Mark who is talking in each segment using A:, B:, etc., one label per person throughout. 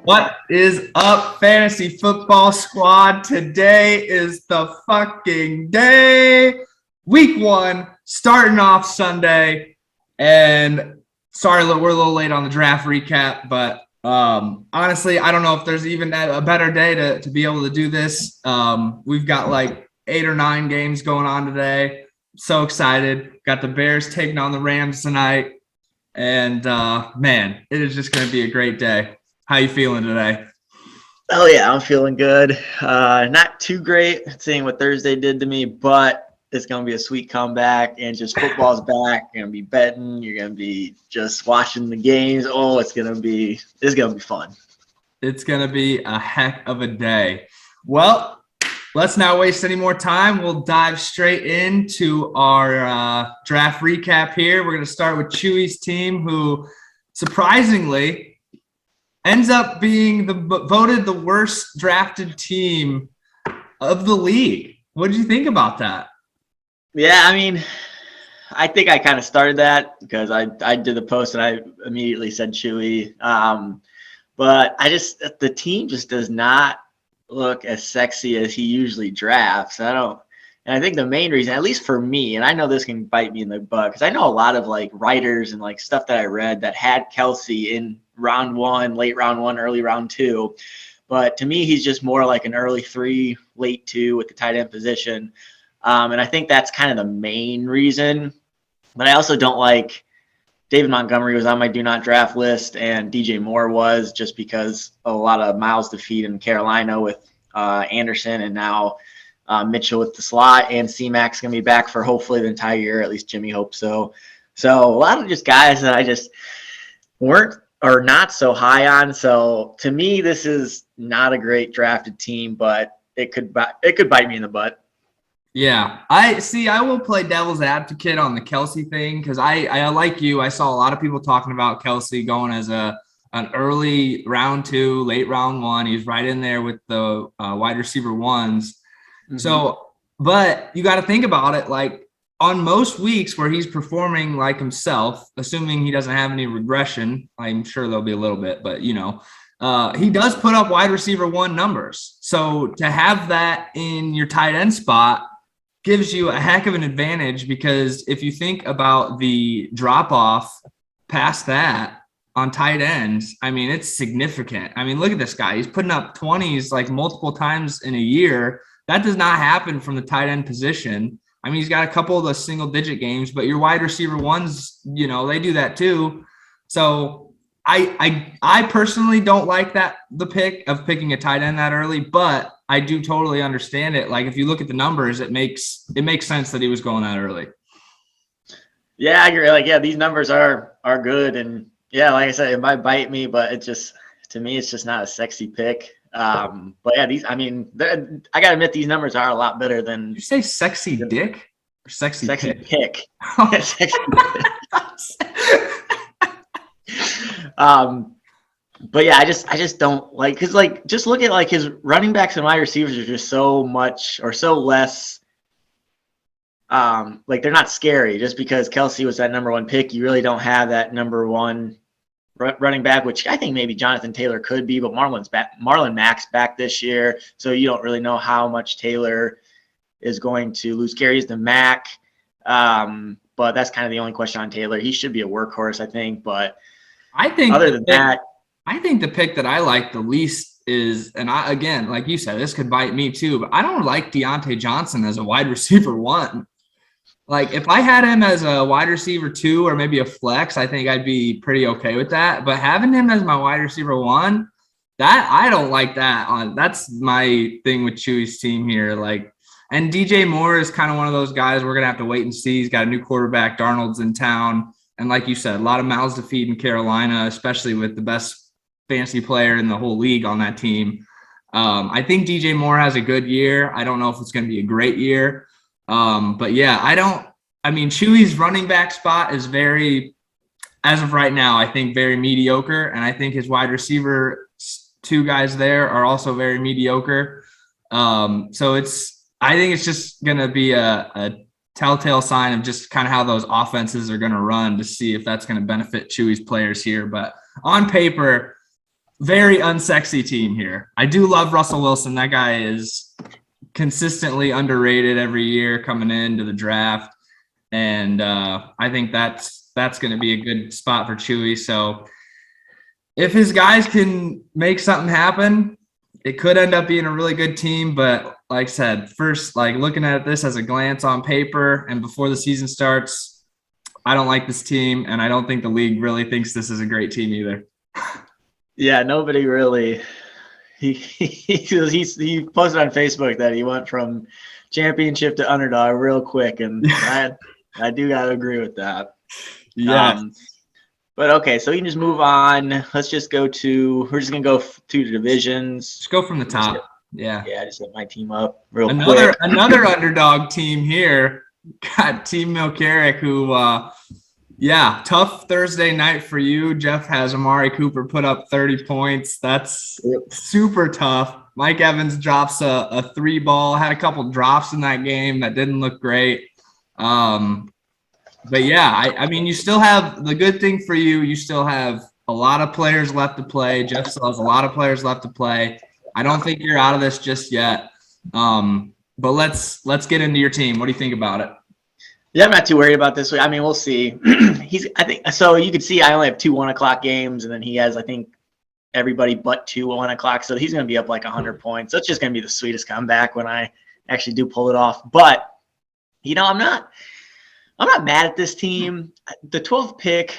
A: What is up, Fantasy Football Squad? Today is the fucking day. Week 1, starting off Sunday. And sorry, we're a little late on the draft recap, but honestly, I don't know if there's even a better day to be able to do this. We've got like 8 or 9 games going on today. So excited. Got the Bears taking on the Rams tonight. And man, it is just going to be a great day. How you feeling today?
B: Oh, yeah, I'm feeling good. Not too great seeing what Thursday did to me, but it's going to be a sweet comeback, and just football's back. You're going to be betting. You're going to be just watching the games. Oh, it's going to be fun.
A: It's going to be a heck of a day. Well, let's not waste any more time. We'll dive straight into our draft recap here. We're going to start with Chewy's team, who surprisingly ends up being voted the worst drafted team of the league. What did you think about that?
B: Yeah, I mean, I think I kind of started that because I did the post and I immediately said Chewy. But the team just does not look as sexy as he usually drafts. And I think the main reason, at least for me, and I know this can bite me in the butt, because I know a lot of like writers and like stuff that I read that had Kelsey in round 1, late round 1, early round 2. But to me, he's just more like an early 3, late 2 with the tight end position. And I think that's kind of the main reason. But I also don't like David Montgomery was on my do not draft list, and DJ Moore was, just because a lot of mouths to feed in Carolina with Anderson, and now Mitchell with the slot, and C-Mac's going to be back for hopefully the entire year. At least Jimmy hopes so. So a lot of just guys that I just weren't or not so high on. So to me, this is not a great drafted team, but it could bite me in the butt.
A: Yeah, I will play devil's advocate on the Kelsey thing, because I like you. I saw a lot of people talking about Kelsey going as an early round 2, late round 1. He's right in there with the wide receiver ones. Mm-hmm. So, but you got to think about it, like on most weeks where he's performing like himself, assuming he doesn't have any regression, I'm sure there'll be a little bit, but he does put up wide receiver 1 numbers. So to have that in your tight end spot gives you a heck of an advantage, because if you think about the drop off past that on tight ends, I mean, it's significant. I mean, look at this guy. He's putting up 20s like multiple times in a year. That does not happen from the tight end position. I mean, he's got a couple of the single digit games, but your wide receiver ones, they do that too. So I personally don't like the pick of picking a tight end that early, but I do totally understand it. Like if you look at the numbers, it makes sense that he was going that early.
B: Yeah, I agree. Like, yeah, these numbers are good, and yeah, like I said, it might bite me, but to me, it's just not a sexy pick. But yeah, I gotta admit, these numbers are a lot better than.
A: Did you say sexy dick or sexy
B: pick? Sexy pick. But yeah, I just don't like, because like, just look at like his running backs and wide receivers are just so much or so less. Like they're not scary. Just because Kelsey was that number 1 pick, you really don't have that number 1 running back, which I think maybe Jonathan Taylor could be, but Marlon Mack's back this year, so you don't really know how much Taylor is going to lose carries to Mack. But that's kind of the only question on Taylor. He should be a workhorse, I think. But
A: I think
B: other than that,
A: I think the pick that I like the least is, and again, like you said, this could bite me too, but I don't like Deontay Johnson as a wide receiver 1. Like if I had him as a wide receiver 2 or maybe a flex, I think I'd be pretty okay with that. But having him as my wide receiver 1, that I don't like that. That's my thing with Chewy's team here. Like, and DJ Moore is kind of one of those guys we're gonna have to wait and see. He's got a new quarterback. Darnold's in town, and like you said, a lot of mouths to feed in Carolina, especially with the best fantasy player in the whole league on that team. I think DJ Moore has a good year. I don't know if it's going to be a great year. But yeah, Chewy's running back spot is very, as of right now, I think very mediocre. And I think his wide receiver two guys there are also very mediocre. So I think it's just going to be a telltale sign of just kind of how those offenses are going to run to see if that's going to benefit Chewy's players here. But on paper, very unsexy team here. I do love Russell Wilson. That guy is consistently underrated every year coming into the draft. And I think that's going to be a good spot for Chewy. So if his guys can make something happen, it could end up being a really good team. But like I said, first, like looking at this as a glance on paper and before the season starts, I don't like this team. And I don't think the league really thinks this is a great team either.
B: Yeah, nobody really. He posted on Facebook that he went from championship to underdog real quick, and I do gotta agree with that.
A: Yeah.
B: But okay, so we can just move on. Let's just go to. We're just gonna go to the divisions.
A: Just go from the top. Yeah.
B: Just set my team up real quick.
A: Another underdog team here. Got Team Milk Eric, who tough Thursday night for you. Geoff has Amari Cooper put up 30 points. That's super tough. Mike Evans drops a 3-ball, had a couple drops in that game that didn't look great. But yeah, I mean, you still have the good thing for you. You still have a lot of players left to play. Geoff still has a lot of players left to play. I don't think you're out of this just yet. But let's get into your team. What do you think about it?
B: Yeah, I'm not too worried about this week. I mean, we'll see. I think so. You can see I only have 2 1:00 games, and then he has, I think, everybody but 2 1:00. So he's going to be up like 100 points. That's just going to be the sweetest comeback when I actually do pull it off. But I'm not mad at this team. The 12th pick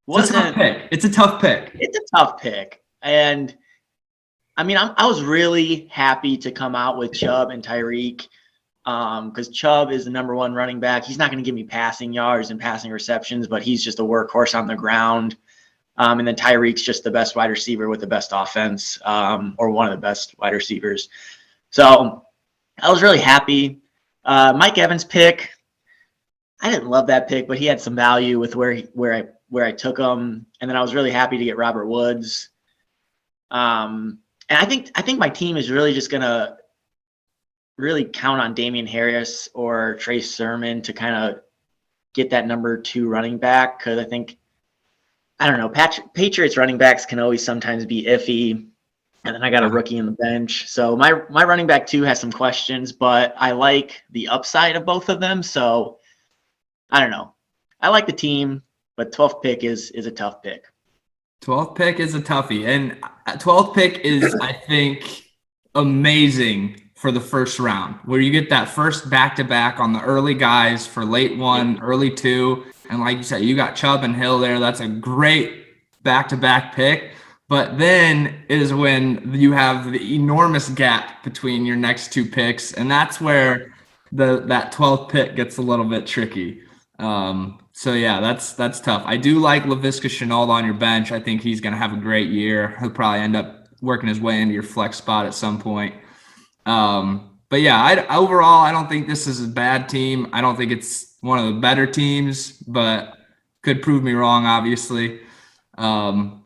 B: wasn't.
A: It's a tough pick.
B: It's a tough pick, and I mean, I was really happy to come out with Chubb and Tyreek. Because Chubb is the number 1 running back. He's not going to give me passing yards and passing receptions, but he's just a workhorse on the ground. And then Tyreek's just the best wide receiver with the best offense, or one of the best wide receivers. So I was really happy. Mike Evans' pick, I didn't love that pick, but he had some value with where I took him. And then I was really happy to get Robert Woods. And I think my team is really just going to really count on Damian Harris or Trey Sermon to kind of get that number 2 running back, because I don't know, Patriots running backs can always sometimes be iffy, and then I got a rookie in the bench. So my running back 2 has some questions, but I like the upside of both of them. So I don't know. I like the team, but 12th pick is a tough pick.
A: 12th pick is a toughie, and 12th pick is, I think, amazing for the first round, where you get that first back-to-back on the early guys for late 1, early 2. And like you said, you got Chubb and Hill there. That's a great back-to-back pick. But then is when you have the enormous gap between your next 2 picks. And that's where that 12th pick gets a little bit tricky. So yeah, that's tough. I do like Laviska Shenault on your bench. I think he's going to have a great year. He'll probably end up working his way into your flex spot at some point. But yeah, overall, I don't think this is a bad team. I don't think it's one of the better teams, but could prove me wrong, obviously. Elijah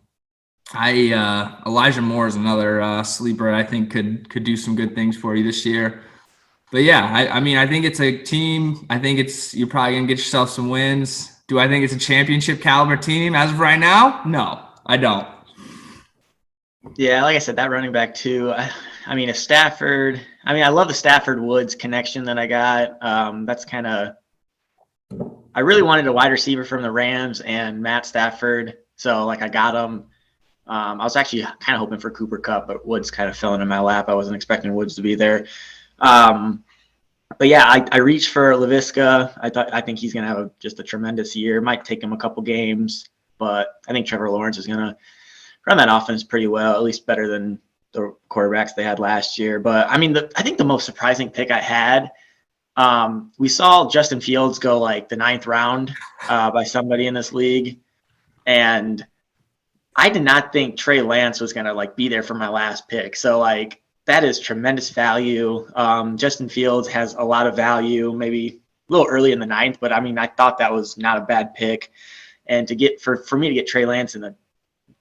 A: Moore is another sleeper I think could do some good things for you this year. But yeah, I mean, I think it's a team. I think you're probably going to get yourself some wins. Do I think it's a championship caliber team as of right now? No, I don't.
B: Yeah, like I said, that running back too. I mean, if Stafford, I love the Stafford Woods connection that I got. That's kind of, I really wanted a wide receiver from the Rams and Matt Stafford. So I got him. I was actually kind of hoping for Cooper Kupp, but Woods kind of fell into my lap. I wasn't expecting Woods to be there. But yeah, I reached for Laviska. I think he's going to have just a tremendous year. Might take him a couple games, but I think Trevor Lawrence is going to run that offense pretty well, at least better than the quarterbacks they had last year. But I mean, I think the most surprising pick I had, we saw Justin Fields go the 9th round by somebody in this league. And I did not think Trey Lance was going to be there for my last pick. So that is tremendous value. Justin Fields has a lot of value, maybe a little early in the 9th, but I mean, I thought that was not a bad pick. And to get for me to get Trey Lance in the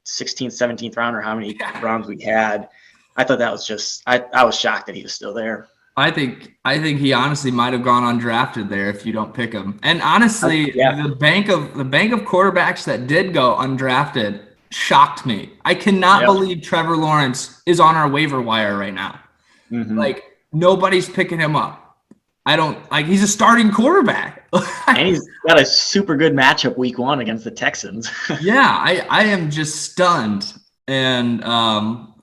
B: 16th, 17th round, or how many rounds we had. I thought that was just I was shocked that he was still there.
A: I think he honestly might have gone undrafted there if you don't pick him. And honestly, the bank of quarterbacks that did go undrafted shocked me. I cannot believe Trevor Lawrence is on our waiver wire right now.
B: Mm-hmm.
A: Like, nobody's picking him up. He's a starting quarterback.
B: And he's got a super good matchup week 1 against the Texans.
A: Yeah, I am just stunned. And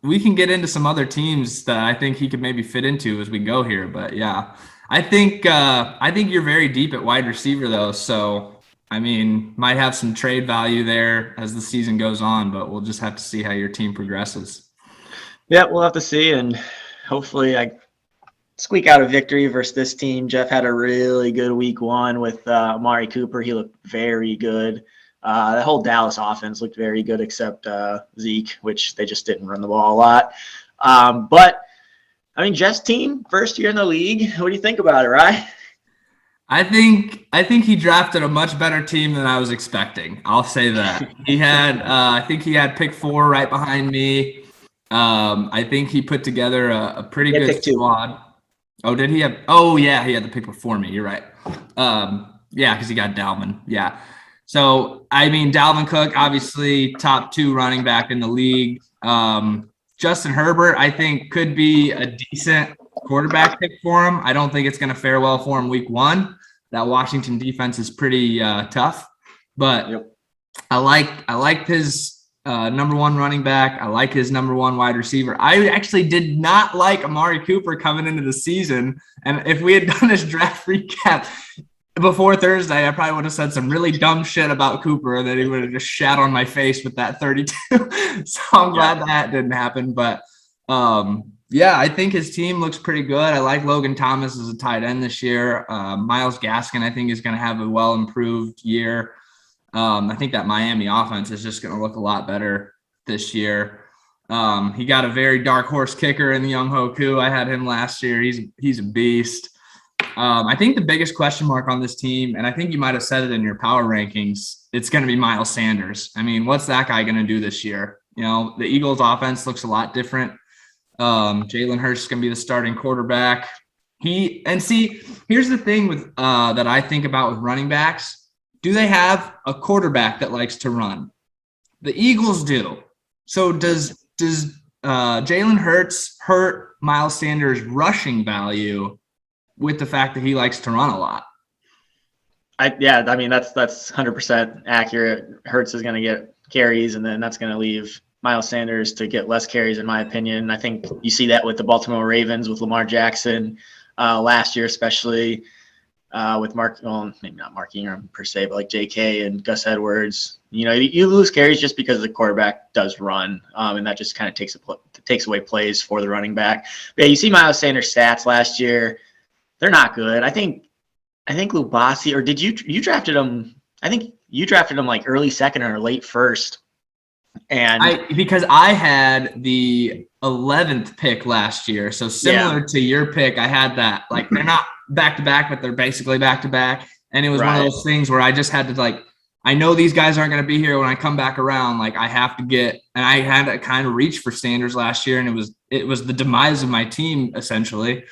A: we can get into some other teams that I think he could maybe fit into as we go here. But yeah, I think you're very deep at wide receiver though. So, I mean, might have some trade value there as the season goes on, but we'll just have to see how your team progresses.
B: Yeah, we'll have to see. And hopefully I squeak out a victory versus this team. Geoff had a really good week 1 with Amari Cooper. He looked very good. The whole Dallas offense looked very good except Zeke, which they just didn't run the ball a lot. But, I mean, Geoff's team, first year in the league. What do you think about it, right?
A: I think he drafted a much better team than I was expecting. I'll say that. He had I think he had pick 4 right behind me. I think he put together a pretty good squad. Oh, did he have? Oh, yeah, he had the pick before me. You're right. Yeah, because he got Dalvin. Yeah. So, I mean, Dalvin Cook, obviously top 2 running back in the league. Justin Herbert, I think, could be a decent quarterback pick for him. I don't think it's going to fare well for him week 1. That Washington defense is pretty tough. But I like his number 1 running back. I like his number 1 wide receiver. I actually did not like Amari Cooper coming into the season. And if we had done this draft recap before Thursday, I probably would have said some really dumb shit about Cooper that he would have just shat on my face with that 32. So I'm glad that didn't happen. But yeah, I think his team looks pretty good. I like Logan Thomas as a tight end this year. Myles Gaskin, I think, is going to have a well-improved year. I think that Miami offense is just going to look a lot better this year. He got a very dark horse kicker in the Young Hoku. I had him last year. He's a beast. I think the biggest question mark on this team, and I think you might have said it in your power rankings, it's going to be Miles Sanders. I mean, what's that guy going to do this year? You know, the Eagles offense looks a lot different. Jalen Hurts is going to be the starting quarterback. Here's the thing with that I think about with running backs. Do they have a quarterback that likes to run? The Eagles do. So does Jalen Hurts hurt Miles Sanders' rushing value with the fact that he likes to run a lot?
B: I mean, that's 100% accurate. Hurts is going to get carries, and then that's going to leave Miles Sanders to get less carries, in my opinion. I think you see that with the Baltimore Ravens with Lamar Jackson last year, especially with maybe not Mark Ingram per se, but like J.K. and Gus Edwards. You know, you lose carries just because the quarterback does run, and that just kind of takes away plays for the running back. But yeah, you see Miles Sanders' stats last year; they're not good. I think Lubasi, or did you drafted him? I think you drafted him like early second or late first. And
A: because I had the 11th pick last year, so similar to your pick, I had that. Like, they're not back to back, but they're basically back to back. And it was one of those things where I just had to, I know these guys aren't going to be here when I come back around. Like, I have to get, and I had to kind of reach for Sanders last year, and it was the demise of my team essentially.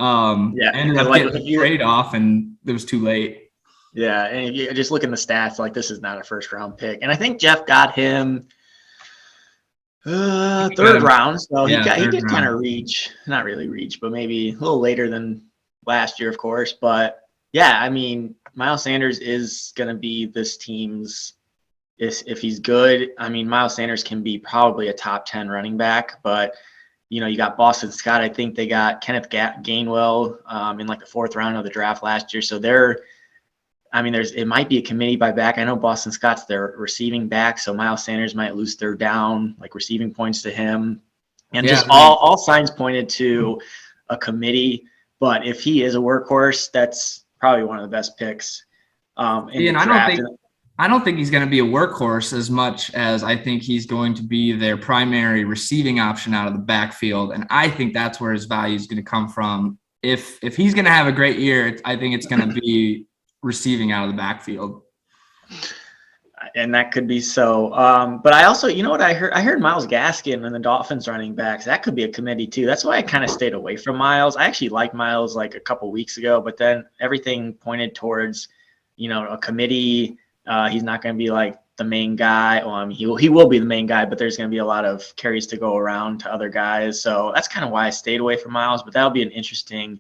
A: Ended up getting a trade off, and it was too late.
B: Yeah, and if you just look in the stats, like, this is not a first round pick, and I think Geoff got him third round, so he did kind of reach, not really reach, but maybe a little later than last year, of course. But yeah, I mean, Miles Sanders is going to be this team's, if he's good. I mean, Miles Sanders can be probably a top 10 running back, but you know, you got Boston Scott. I think they got Kenneth Gainwell in like the 4th round of the draft last year. So it might be a committee by back. I know Boston Scott's their receiving back, so Miles Sanders might lose 3rd down, like receiving points to him. And just all signs pointed to a committee. But if he is a workhorse, that's probably one of the best picks in the draft.
A: I don't think he's going to be a workhorse as much as I think he's going to be their primary receiving option out of the backfield. And I think that's where his value is going to come from. If he's going to have a great year, I think it's going to be receiving out of the backfield.
B: and that could be so. But I also, you know what I heard? I heard Myles Gaskin and the Dolphins running backs. That could be a committee too. That's why I kind of stayed away from Myles. I actually liked Myles like a couple weeks ago, but then everything pointed towards, a committee. He's not going to be like the main guy. Well, I mean, he will be the main guy, but there's going to be a lot of carries to go around to other guys. So that's kind of why I stayed away from Myles. But that'll be an interesting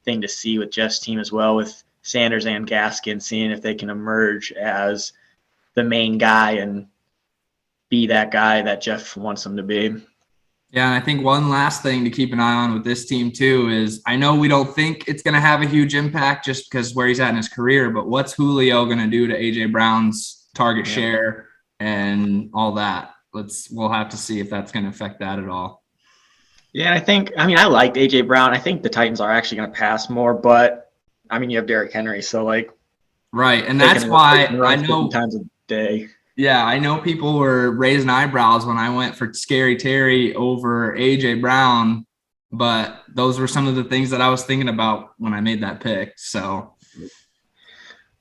B: thing to see with Jeff's team as well, with Sanders and Gaskin, seeing if they can emerge as the main guy and be that guy that Geoff wants them to be.
A: Yeah, and I think one last thing to keep an eye on with this team too is, I know we don't think it's going to have a huge impact just because where he's at in his career, but what's Julio going to do to AJ Brown's target share and all that? We'll have to see if that's going to affect that at all.
B: Yeah, I liked AJ Brown. I think the Titans are actually going to pass more, but you have Derrick Henry, so
A: right, and that's why I know
B: times a day.
A: Yeah, I know people were raising eyebrows when I went for Scary Terry over AJ Brown, but those were some of the things that I was thinking about when I made that pick. So,
B: all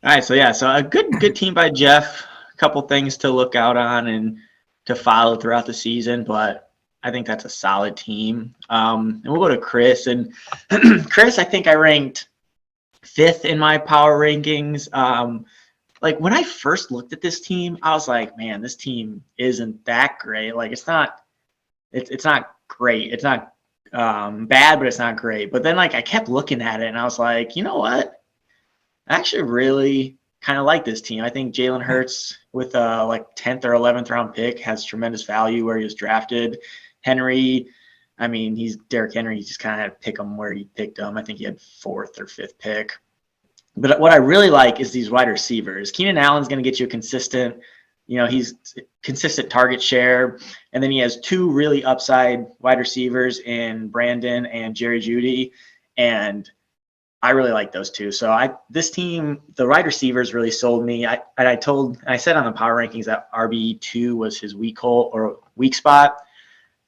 B: right, so a good team by Geoff. A couple things to look out on and to follow throughout the season, but I think that's a solid team. And we'll go to Chris, and Chris, I think I ranked 5th in my power rankings. When I first looked at this team, I was like, man, this team isn't that great. It's not great. It's not bad, but it's not great. But then I kept looking at it and I was like, you know what? I actually really kind of like this team. I think Jalen Hurts with a 10th or 11th round pick has tremendous value where he was drafted. Henry, he's Derrick Henry. You just kind of had to pick him where he picked him. I think he had 4th or 5th pick. But what I really like is these wide receivers. Keenan Allen's going to get you a consistent, he's consistent target share. And then he has 2 really upside wide receivers in Brandon and Jerry Jeudy. And I really like those 2. So this team, the wide receivers really sold me. I said on the power rankings that RB2 was his weak spot.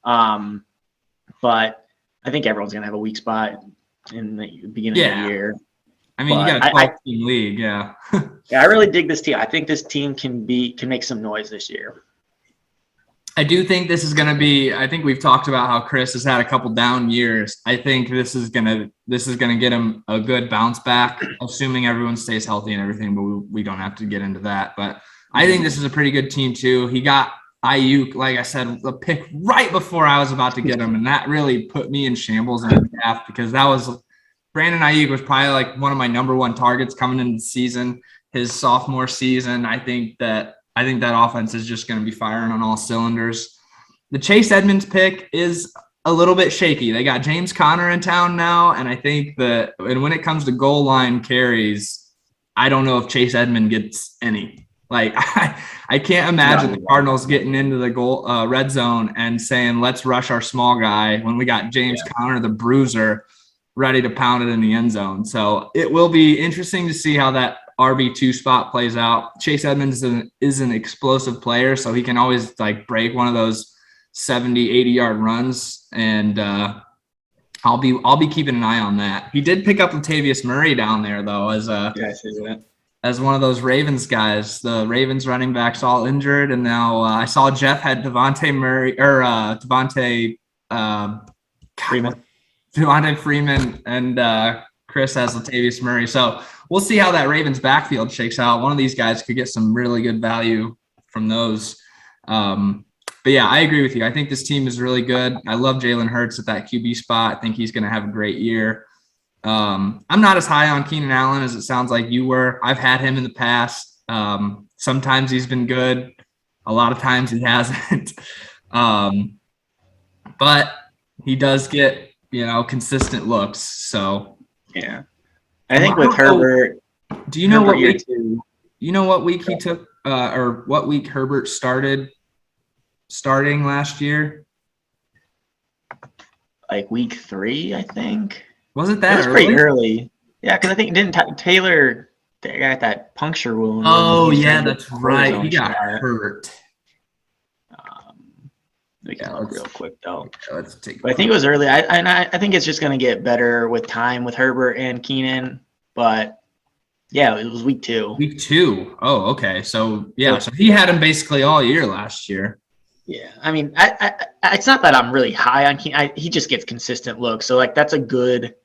B: But I think everyone's going to have a weak spot in the beginning of the year.
A: You got a 12-team league, yeah.
B: Yeah, I really dig this team. I think this team can make some noise this year.
A: I do think this is going to be. I think we've talked about how Chris has had a couple down years. I think this is going to get him a good bounce back, assuming everyone stays healthy and everything. But we don't have to get into that. But I think this is a pretty good team too. He got Ayuk, like I said, the pick right before I was about to get him, and that really put me in shambles in the draft because that was. Brandon Ayuk was probably one of my number 1 targets coming into the season, his sophomore season. I think that offense is just going to be firing on all cylinders. The Chase Edmonds pick is a little bit shaky. They got James Conner in town now, and I think and when it comes to goal line carries, I don't know if Chase Edmonds gets any. I can't imagine the Cardinals getting into the goal red zone and saying, let's rush our small guy when we got James Conner, the bruiser, ready to pound it in the end zone. So it will be interesting to see how that RB2 spot plays out. Chase Edmonds is an explosive player, so he can always break one of those 70, 80-yard runs. And I'll be keeping an eye on that. He did pick up Latavius Murray down there though, as one of those Ravens guys. The Ravens running backs all injured, and now I saw Geoff had Devontae Freeman and Chris has Latavius Murray. So we'll see how that Ravens backfield shakes out. One of these guys could get some really good value from those. But yeah, I agree with you. I think this team is really good. I love Jalen Hurts at that QB spot. I think he's going to have a great year. I'm not as high on Keenan Allen as it sounds like you were. I've had him in the past. Sometimes he's been good. A lot of times he hasn't. But he does get consistent looks. So
B: yeah, I think with Herbert.
A: Do you know what week? You know what week he took, or what week Herbert starting last year?
B: Week 3, I think.
A: Was it that?
B: It was pretty early. Yeah, because I think Taylor got that puncture wound.
A: Oh yeah, that's right. He got hurt.
B: We can look real quick though.
A: Let's take.
B: But I think it was early. I think it's just going to get better with time with Herbert and Keenan. But Yeah, it was week 2.
A: Week 2. Oh, okay. So yeah, so he had him basically all year last year.
B: Yeah, I mean, it's not that I'm really high on Keenan. He just gets consistent looks, so like that's a good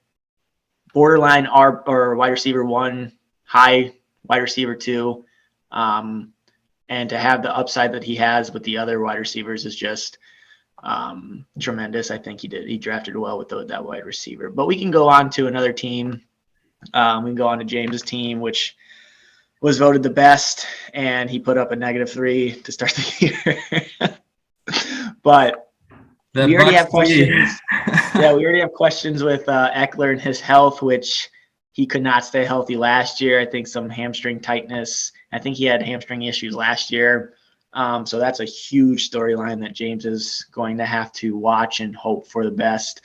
B: borderline R or wide receiver 1, high wide receiver 2, and to have the upside that he has with the other wide receivers is just tremendous. I think he drafted well with that wide receiver. But we can go on to another team. We can go on to James's team, which was voted the best, and he put up a -3 to start the year. But we already have questions. Yeah, we already have questions with Eckler and his health, which he could not stay healthy last year. I think some hamstring tightness. I think he had hamstring issues last year. So that's a huge storyline that James is going to have to watch and hope for the best.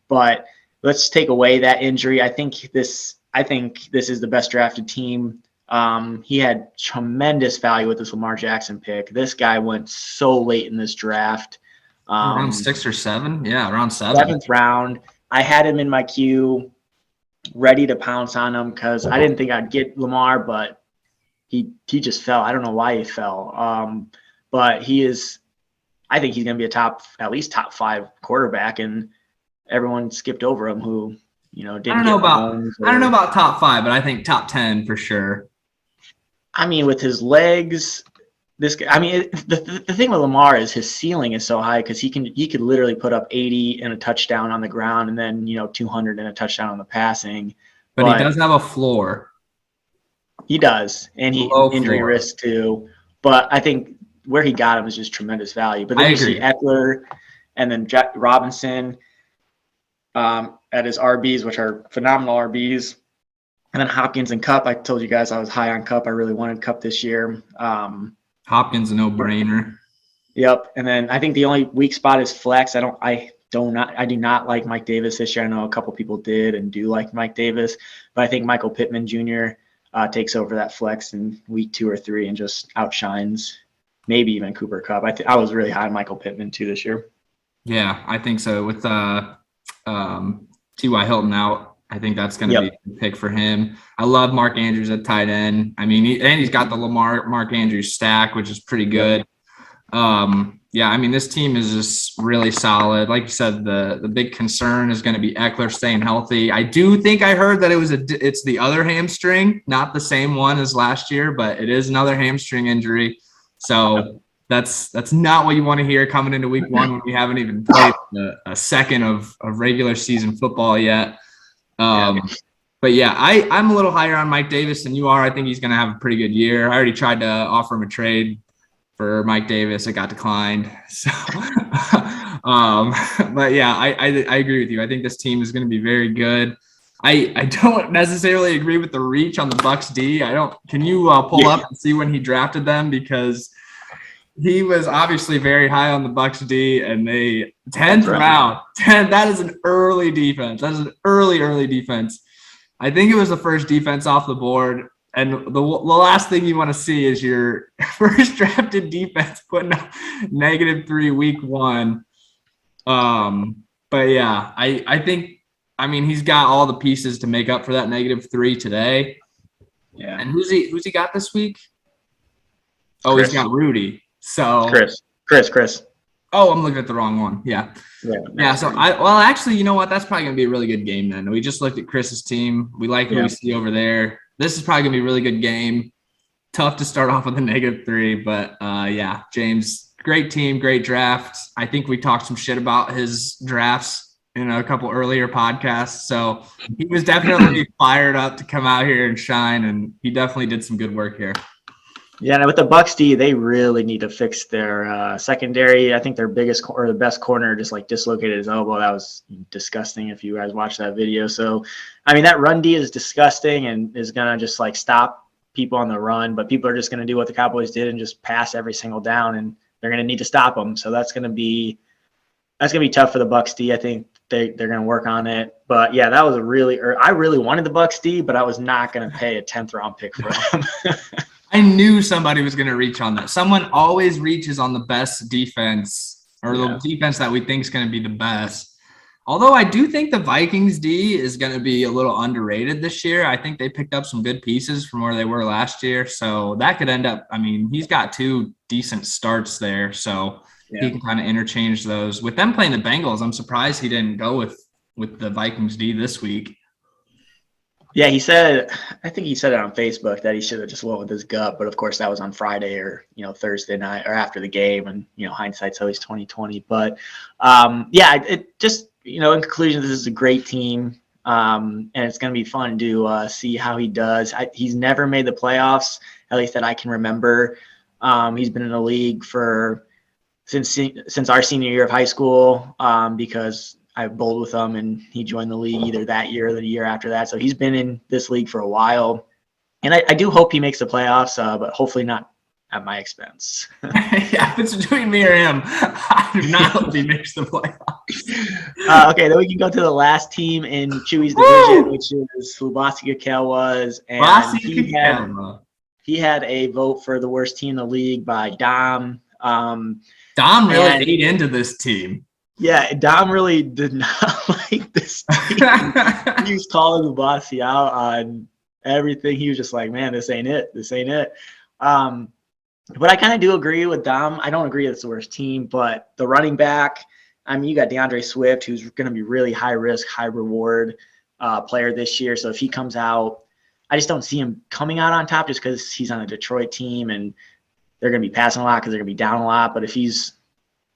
B: But let's take away that injury. I think this is the best drafted team. He had tremendous value with this Lamar Jackson pick. This guy went so late in this draft.
A: Around 6 or 7? Yeah, around 7.
B: 7th round. I had him in my queue, ready to pounce on him because I didn't think I'd get Lamar, but he just fell. I don't know why he fell. But I think he's going to be at least top 5 quarterback, and everyone skipped over him who, didn't
A: I don't know about top 5, but I think top 10 for sure.
B: I mean, with his legs, this guy. I mean, the thing with Lamar is his ceiling is so high because he could literally put up 80 and a touchdown on the ground, and then 200 and a touchdown on the passing.
A: But he does have a floor.
B: He does, and injury risk too. But I think where he got him is just tremendous value. But then you see Eckler, and then Jack Robinson at his RBs, which are phenomenal RBs. And then Hopkins and Kupp. I told you guys I was high on Kupp. I really wanted Kupp this year.
A: Hopkins, a no-brainer.
B: Yep. And then I think the only weak spot is flex. I do not like Mike Davis this year. I know a couple people did and do like Mike Davis, but I think Michael Pittman Jr. Takes over that flex in week 2 or 3 and just outshines maybe even Cooper Kupp. I was really high on Michael Pittman too this year.
A: Yeah, I think so. With T.Y. Hilton out, I think that's going to be a pick for him. I love Mark Andrews at tight end. I mean, he's got the Mark Andrews stack, which is pretty good. Yeah, I mean, this team is just really solid. Like you said, the big concern is going to be Eckler staying healthy. I do think I heard that it's the other hamstring, not the same one as last year, but it is another hamstring injury. So that's not what you want to hear coming into week 1 when we haven't even played a second of regular season football yet. But yeah, I'm a little higher on Mike Davis than you are. I think he's going to have a pretty good year. I already tried to offer him a trade for Mike Davis. It got declined. So, but yeah, I agree with you. I think this team is going to be very good. I don't necessarily agree with the reach on the Bucks D. Can you pull up and see when he drafted them? Because he was obviously very high on the Bucks D, and 10th round. That is an early defense. That is an early defense. I think it was the first defense off the board. And the last thing you want to see is your first drafted defense putting up -3 week 1. But yeah, I think, he's got all the pieces to make up for that -3 today.
B: Yeah.
A: And who's he got this week? Oh, Chris. He's got Rudy. So
B: Chris.
A: Oh, I'm looking at the wrong one. Yeah. So actually, you know what? That's probably gonna be a really good game then. We just looked at Chris's team. We like what we see over there. This is probably gonna be a really good game. Tough to start off with a -3, but yeah, James, great team, great draft. I think we talked some shit about his drafts in a couple earlier podcasts. So he was definitely fired up to come out here and shine, and he definitely did some good work here.
B: Yeah, and with the Bucks D, they really need to fix their secondary. I think their biggest or the best corner just dislocated his elbow. That was disgusting if you guys watched that video. So, that run D is disgusting and is going to just stop people on the run, but people are just going to do what the Cowboys did and just pass every single down, and they're going to need to stop them. So that's going to be tough for the Bucks D. I think they're going to work on it. But yeah, that was I really wanted the Bucks D, but I was not going to pay a 10th round pick for them.
A: I knew somebody was going to reach on that. Someone always reaches on the best defense or the defense that we think is going to be the best. Although I do think the Vikings D is going to be a little underrated this year. I think they picked up some good pieces from where they were last year. So that could end up, I mean, he's got 2 decent starts there. So he can kind of interchange those. With them playing the Bengals, I'm surprised he didn't go with the Vikings D this week.
B: Yeah, I think he said it on Facebook that he should have just went with his gut, but of course that was on Friday or, Thursday night or after the game, and, hindsight's always 2020. But it just, in conclusion, this is a great team, and it's going to be fun to see how he does. He's never made the playoffs, at least that I can remember. He's been in the league since our senior year of high school, because I bowled with him and he joined the league either that year or the year after that. So he's been in this league for a while. And I do hope he makes the playoffs, but hopefully not at my expense.
A: Yeah, if it's between me or him, I do not hope he makes the playoffs.
B: Okay, then we can go to the last team in Chewy's division, which is Lubasi was. And he had a vote for the worst team in the league by Dom.
A: Dom really ate into this team.
B: Yeah, Dom really did not like this team. He was calling Lubasi out on everything. He was just like, man, this ain't it. This ain't it. But I kind of do agree with Dom. I don't agree it's the worst team, but the running back, I mean, you got DeAndre Swift, who's going to be really high risk, high reward player this year. So if he comes out, I just don't see him coming out on top just because he's on a Detroit team and they're going to be passing a lot because they're going to be down a lot. But if he's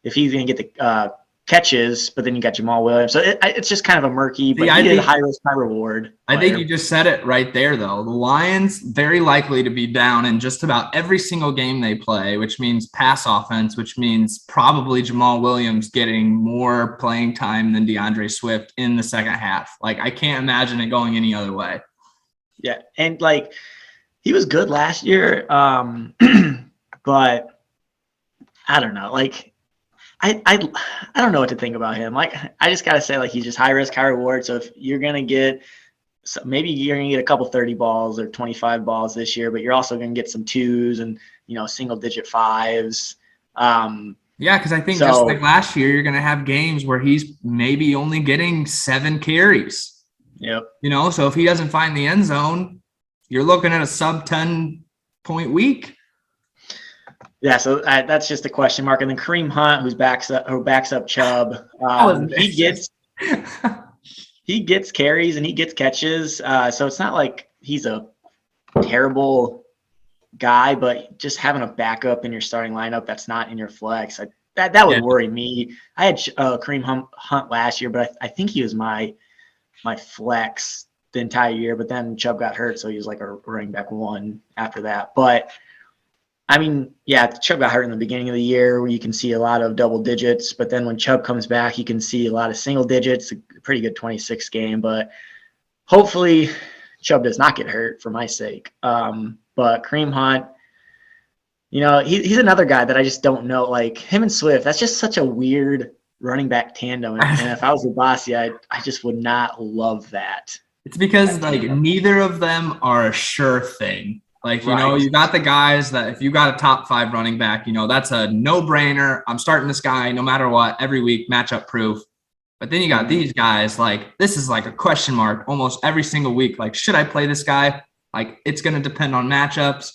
B: going to get the catches, but then you got Jamal Williams. So it's just kind of a murky, but he is high risk, high reward player.
A: I think you just said it right there, though. The Lions, very likely to be down in just about every single game they play, which means pass offense, which means probably Jamal Williams getting more playing time than DeAndre Swift in the second half. Like, I can't imagine it going any other way.
B: Yeah, and, like, he was good last year, but I don't know. Like, I don't know what to think about him. Like, I just gotta say, like, he's just high risk, high reward. So if you're gonna get, maybe you're gonna get a couple 30 balls or 25 balls this year, but you're also gonna get some 2s and single digit 5s.
A: Yeah, because I think just like last year, you're gonna have games where he's maybe only getting 7 carries.
B: Yep.
A: So if he doesn't find the end zone, you're looking at a sub 10-point week.
B: Yeah, so that's just a question mark. And then Kareem Hunt, who backs up Chubb, he gets carries and he gets catches. So it's not like he's a terrible guy, but just having a backup in your starting lineup that's not in your flex, that would worry me. I had Kareem Hunt last year, but I think he was my flex the entire year. But then Chubb got hurt, so he was like a running back 1 after that. But I mean, yeah, Chubb got hurt in the beginning of the year where you can see a lot of double digits, but then when Chubb comes back, you can see a lot of single digits, a pretty good 26 game, but hopefully Chubb does not get hurt for my sake. But Kareem Hunt, he's another guy that I just don't know. Like, him and Swift, that's just such a weird running back tandem. And if I was Lubasi, I just would not love that.
A: It's because, like, neither of them are a sure thing. Like, you got the guys that if you got a top 5 running back, that's a no-brainer. I'm starting this guy no matter what, every week, matchup proof. But then you got these guys, like, this is like a question mark almost every single week. Like, should I play this guy? Like, it's going to depend on matchups.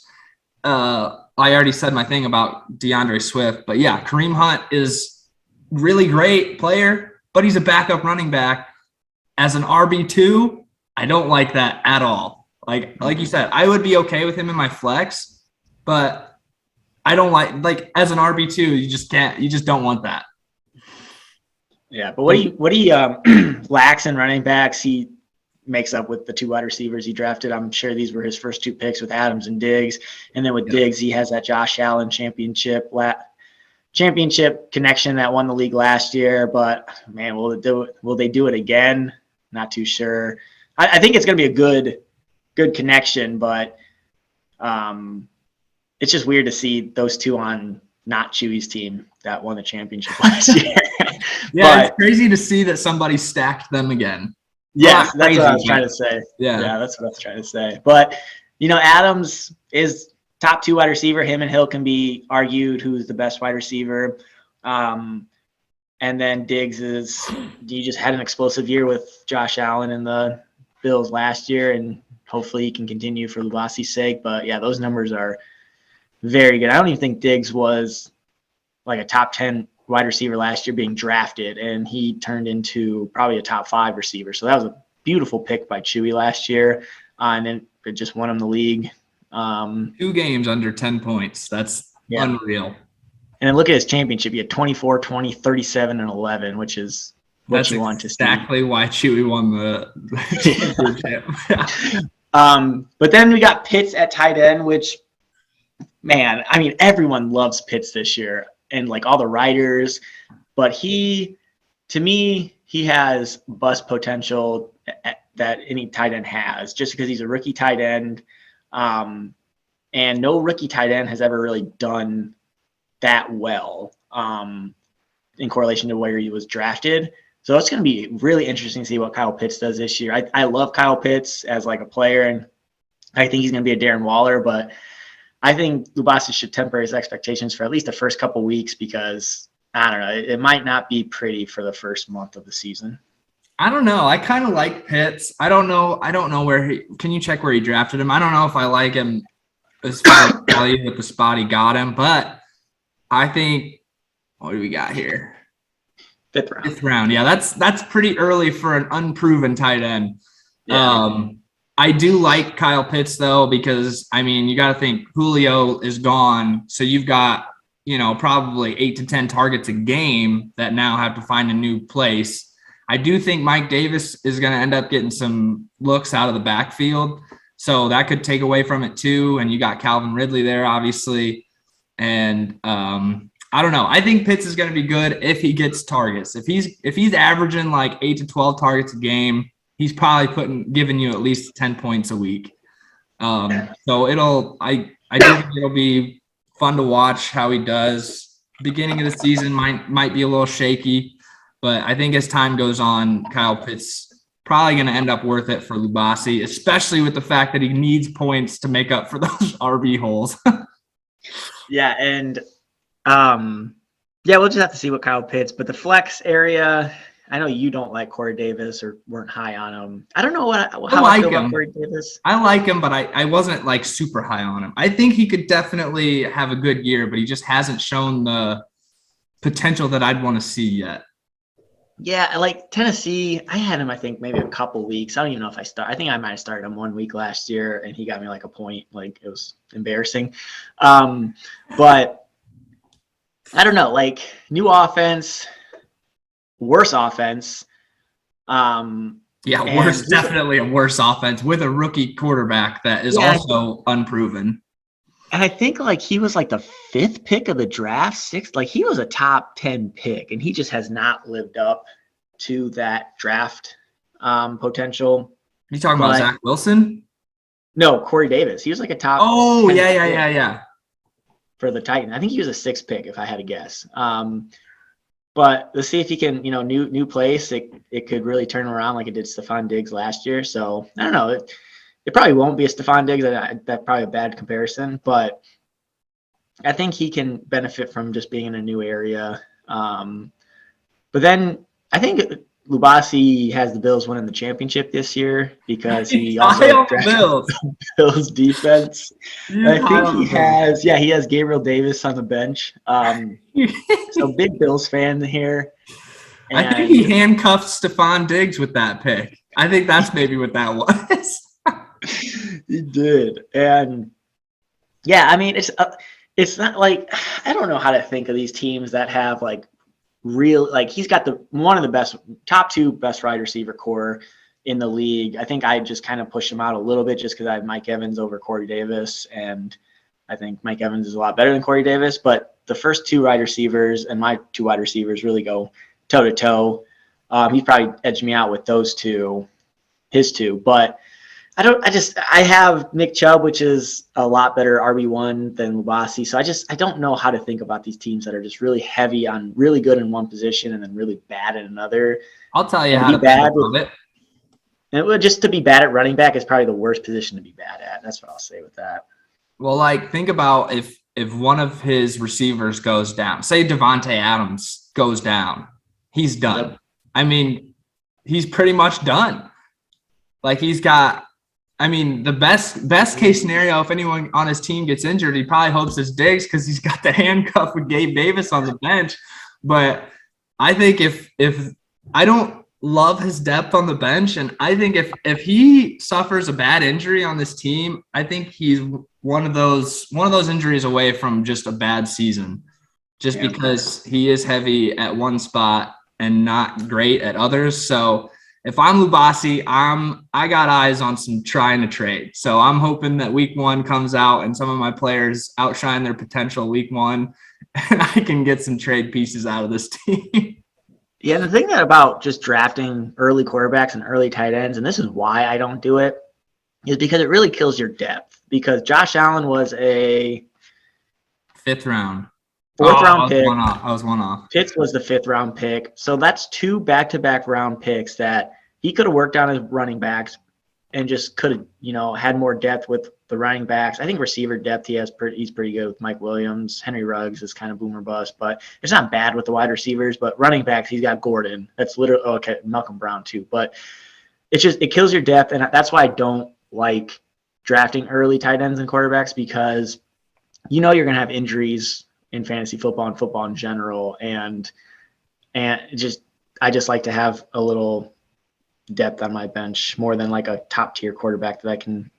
A: I already said my thing about DeAndre Swift. But, yeah, Kareem Hunt is really great player, but he's a backup running back. As an RB2, I don't like that at all. Like you said, I would be okay with him in my flex, but I don't like as an RB2, you just don't want that.
B: Yeah, but what he lacks in running backs, he makes up with the 2 wide receivers he drafted. I'm sure these were his first 2 picks with Adams and Diggs, and then with Diggs, he has that Josh Allen championship connection that won the league last year. But man, will they do it again? Not too sure. I think it's going to be a good connection, but it's just weird to see those 2 on not Chewy's team that won the championship last year.
A: Yeah, it's crazy to see that somebody stacked them again.
B: Yes, that's what I was trying to say. Yeah, that's what I was trying to say. But, Adams is top 2 wide receiver. Him and Hill can be argued who's the best wide receiver. And then you just had an explosive year with Josh Allen and the Bills last year, and hopefully he can continue for Lubasi's sake. But yeah, those numbers are very good. I don't even think Diggs was like a top 10 wide receiver last year being drafted, and he turned into probably a top 5 receiver. So that was a beautiful pick by Chewy last year. And then it just won him the league.
A: 2 games under 10 points. That's unreal.
B: And then look at his championship. He had 24, 20, 37, and 11, which is what you want to see.
A: That's exactly why Chewy won the championship.
B: But then we got Pitts at tight end, which, man, I mean, everyone loves Pitts this year and like all the writers. But to me, he has bust potential that any tight end has just because he's a rookie tight end. And no rookie tight end has ever really done that well in correlation to where he was drafted. So it's going to be really interesting to see what Kyle Pitts does this year. I love Kyle Pitts as like a player, and I think he's going to be a Darren Waller, but I think Lubasi should temper his expectations for at least the first couple weeks because, I don't know, it might not be pretty for the first month of the season.
A: I don't know. I kind of like Pitts. I don't know where can you check where he drafted him? I don't know if I like him as far as value with the spot he got him, but I think, what do we got here? Fifth round. Yeah, that's pretty early for an unproven tight end. Yeah. I do like Kyle Pitts though, because I mean, you got to think Julio is gone, so you've got probably 8 to 10 targets a game that now have to find a new place. I do think Mike Davis is going to end up getting some looks out of the backfield, so that could take away from it too. And you got Calvin Ridley there, obviously. And I don't know. I think Pitts is going to be good if he gets targets. If he's averaging like 8 to 12 targets a game, he's probably giving you at least 10 points a week. So I do think it'll be fun to watch how he does. Beginning of the season might be a little shaky, but I think as time goes on, Kyle Pitts probably going to end up worth it for Lubasi, especially with the fact that he needs points to make up for those RB holes.
B: Yeah, and we'll just have to see what Kyle Pitts. But the flex area, I know you don't like Corey Davis or weren't high on him. I don't know how I feel about Corey Davis.
A: I like him, but I wasn't like super high on him. I think he could definitely have a good year, but he just hasn't shown the potential that I'd want to see yet.
B: Yeah, like Tennessee, I had him, I think, maybe a couple weeks. I don't even know if I think I might have started him 1 week last year, and he got me like a point. Like, it was embarrassing. But I don't know, like, new offense, worse offense.
A: Definitely a worse offense with a rookie quarterback that is also unproven.
B: And I think like he was like the 5th pick of the draft, 6th. Like he was a top 10 pick, and he just has not lived up to that draft potential.
A: You talking about Zach Wilson?
B: No, Corey Davis. He was like a top.
A: Oh, yeah.
B: For the Titans, I think he was a 6th pick if I had to guess. But let's see if he can, new place. It could really turn around like it did Stephon Diggs last year. So I don't know. It probably won't be a Stephon Diggs. That's probably a bad comparison, but I think he can benefit from just being in a new area. But then I think Lubasi has the Bills winning the championship this year because he also drafted Bills defense. I think he has Gabriel Davis on the bench. So big Bills fan here. And
A: I think he handcuffed Stephon Diggs with that pick. I think that's maybe what that was.
B: He did. And yeah, I mean, it's not like, I don't know how to think of these teams that have like real, like he's got one of the best, top 2 best wide receiver core in the league. I think I just kind of push him out a little bit just because I have Mike Evans over Corey Davis, and I think Mike Evans is a lot better than Corey Davis. But the first 2 wide receivers and my 2 wide receivers really go toe to toe. He's probably edged me out with those 2, his 2, but I have Nick Chubb, which is a lot better RB1 than Lubasi. So I don't know how to think about these teams that are just really heavy on really good in one position and then really bad at another.
A: I'll tell you how to think about it.
B: And just to be bad at running back is probably the worst position to be bad at. That's what I'll say with that.
A: Well, like think about if one of his receivers goes down, say Devontae Adams goes down, he's done. I mean, he's pretty much done. Like he's got, I mean, the best case scenario, if anyone on his team gets injured, he probably hopes it's Diggs because he's got the handcuff with Gabe Davis on the bench. But I think if I don't love his depth on the bench, and I think if he suffers a bad injury on this team, I think he's one of those injuries away from just a bad season, just because he is heavy at one spot and not great at others. So if I'm Lubasi, I got eyes on some trying to trade. So I'm hoping that week 1 comes out and some of my players outshine their potential week 1, and I can get some trade pieces out of this team.
C: Yeah, and the thing about just drafting early quarterbacks and early tight ends, and this is why I don't do it, is because it really kills your depth. Because Josh Allen was a
A: 5th round.
C: Fourth round pick.
A: I was one off.
C: Pitts was the 5th round pick. So that's 2 back-to-back round picks that he could have worked on his running backs and just could have, had more depth with the running backs. I think receiver depth he's pretty good with Mike Williams. Henry Ruggs is kind of boomer bust, but it's not bad with the wide receivers. But running backs, he's got Gordon. That's literally Malcolm Brown too. But it kills your depth, and that's why I don't like drafting early tight ends and quarterbacks, because you're going to have injuries in fantasy football and football in general, and I just like to have a little depth on my bench more than like a top tier quarterback that I can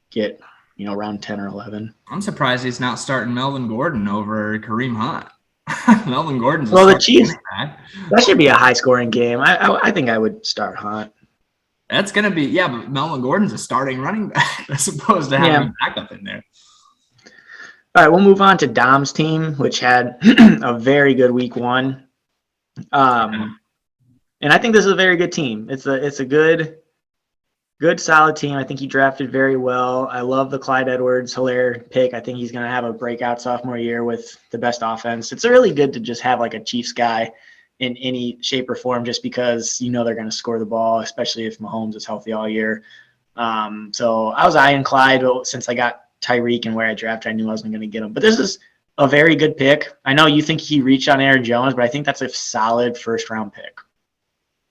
C: get around 10 or 11.
A: I'm surprised he's not starting Melvin Gordon over Kareem Hunt. Melvin Gordon's
C: the Chiefs. That should be a high scoring game. I think I would start Hunt.
A: That's gonna be but Melvin Gordon's a starting running back as opposed to having a backup in there.
C: All right, we'll move on to Dom's team, which had a very good week 1. And I think this is a very good team. It's a good solid team. I think he drafted very well. I love the Clyde Edwards-Helaire pick. I think he's going to have a breakout sophomore year with the best offense. It's really good to just have like a Chiefs guy in any shape or form, just because they're going to score the ball, especially if Mahomes is healthy all year. So I was eyeing Clyde, but since I got Tyreek and where I drafted, I knew I wasn't going to get him. But this is a very good pick. I know you think he reached on Aaron Jones, but I think that's a solid first-round pick.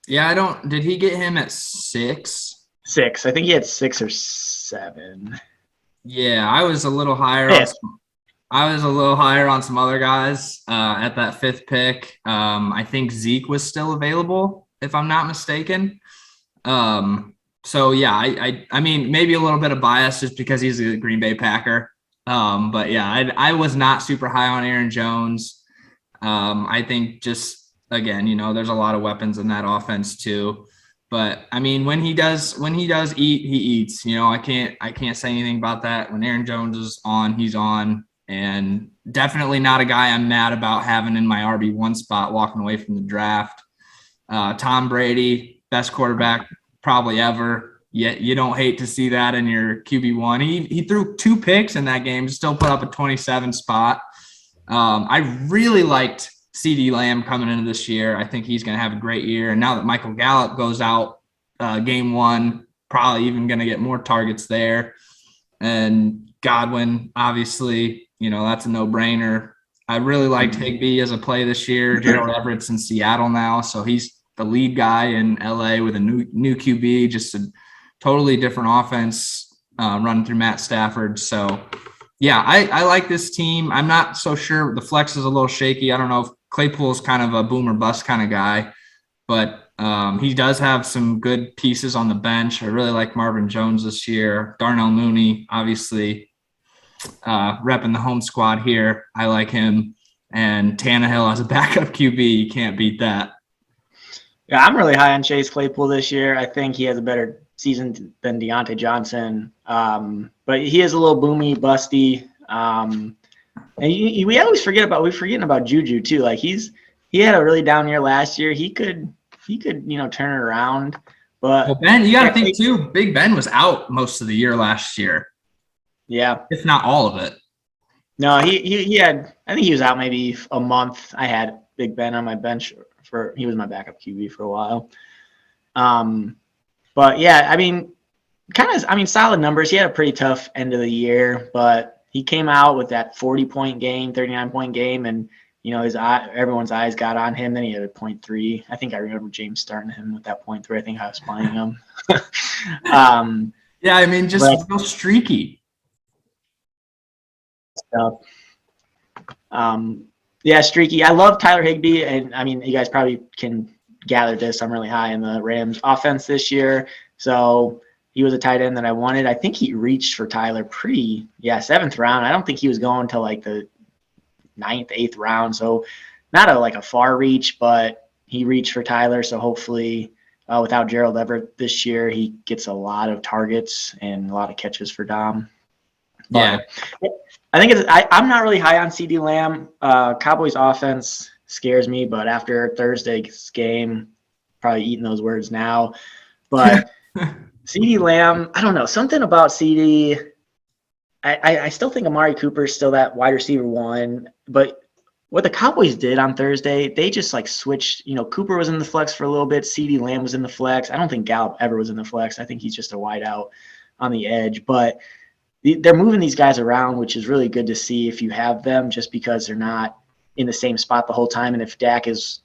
A: Yeah, did he get him at 6?
C: 6. I think he had 6 or 7.
A: Yeah, I was a little higher. I was a little higher on some other guys at that 5th pick. I think Zeke was still available, if I'm not mistaken. So yeah, I mean, maybe a little bit of bias just because he's a Green Bay Packer. But yeah, I was not super high on Aaron Jones. I think just, again, there's a lot of weapons in that offense too. But I mean, when he does eat, he eats. I can't say anything about that. When Aaron Jones is on, he's on, and definitely not a guy I'm mad about having in my RB1 spot walking away from the draft. Tom Brady, best quarterback probably ever. Yet you don't hate to see that in your QB1. He threw 2 picks in that game, still put up a 27 spot. I really liked CeeDee Lamb coming into this year. I think he's going to have a great year. And now that Michael Gallup goes out game 1, probably even going to get more targets there. And Godwin, obviously, that's a no-brainer. I really liked Higbee as a play this year. Gerald Everett's in Seattle now, so he's the lead guy in LA with a new QB, just a totally different offense running through Matt Stafford. So, yeah, I like this team. I'm not so sure. The flex is a little shaky. I don't know if Claypool's kind of a boomer bust kind of guy, but he does have some good pieces on the bench. I really like Marvin Jones this year. Darnell Mooney, obviously, repping the home squad here. I like him. And Tannehill as a backup QB, you can't beat that.
C: Yeah, I'm really high on Chase Claypool this year. I think he has a better season than Deontay Johnson. But he is a little boomy, busty. And we always forgetting about Juju too. Like he had a really down year last year. He could turn it around. But
A: Ben, you got to think too. Big Ben was out most of the year last year.
C: Yeah,
A: if not all of it.
C: No, he had. I think he was out maybe a month. I had Big Ben on my bench he was my backup QB for a while. But yeah, I mean, solid numbers. He had a pretty tough end of the year, but he came out with that 40-point game, 39-point game, and everyone's eyes got on him. Then he had a 0.3. I think I remember James starting him with that 0.3. I think I was playing him.
A: Yeah, I mean, just real streaky.
C: Yeah, streaky. I love Tyler Higbee, and I mean, you guys probably can gather this. I'm really high in the Rams offense this year, so he was a tight end that I wanted. I think he reached for Tyler 7th round. I don't think he was going to like the 9th, 8th round, so not a far reach, but he reached for Tyler. So hopefully, without Gerald Everett this year, he gets a lot of targets and a lot of catches for Dom. But yeah. I think I'm not really high on CeeDee Lamb. Cowboys offense scares me, but after Thursday's game, probably eating those words now. But CeeDee Lamb, I don't know, something about CeeDee. I still think Amari Cooper is still that wide receiver one, but what the Cowboys did on Thursday, they just switched. Cooper was in the flex for a little bit. CeeDee Lamb was in the flex. I don't think Gallup ever was in the flex. I think he's just a wide out on the edge, but they're moving these guys around, which is really good to see if you have them, just because they're not in the same spot the whole time. And if Dak is,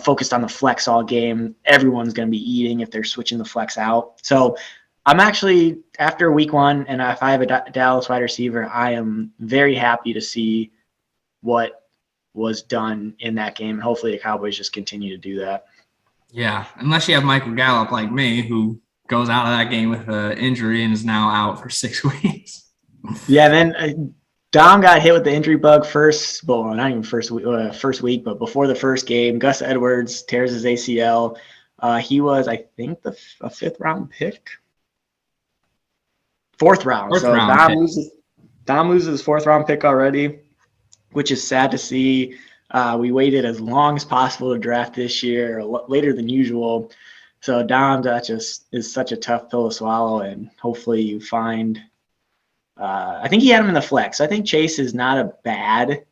C: focused on the flex all game, everyone's going to be eating if they're switching the flex out. So I'm actually, after week one, and if I have a Dallas wide receiver, I am very happy to see what was done in that game. And hopefully the Cowboys just continue to do that.
A: Yeah, unless you have Michael Gallup like me, who goes out of that game with an injury and is now out for 6 weeks.
C: Yeah, then Dom got hit with the injury bug first. Well, not even first week, but before the first game. Gus Edwards tears his ACL. He was, I think, a 5th round pick. 4th round. So Dom loses his 4th round pick already, which is sad to see. We waited as long as possible to draft this year, later than usual. So Dom, that just is such a tough pill to swallow, and hopefully you find I think he had him in the flex. I think Chase is not a bad.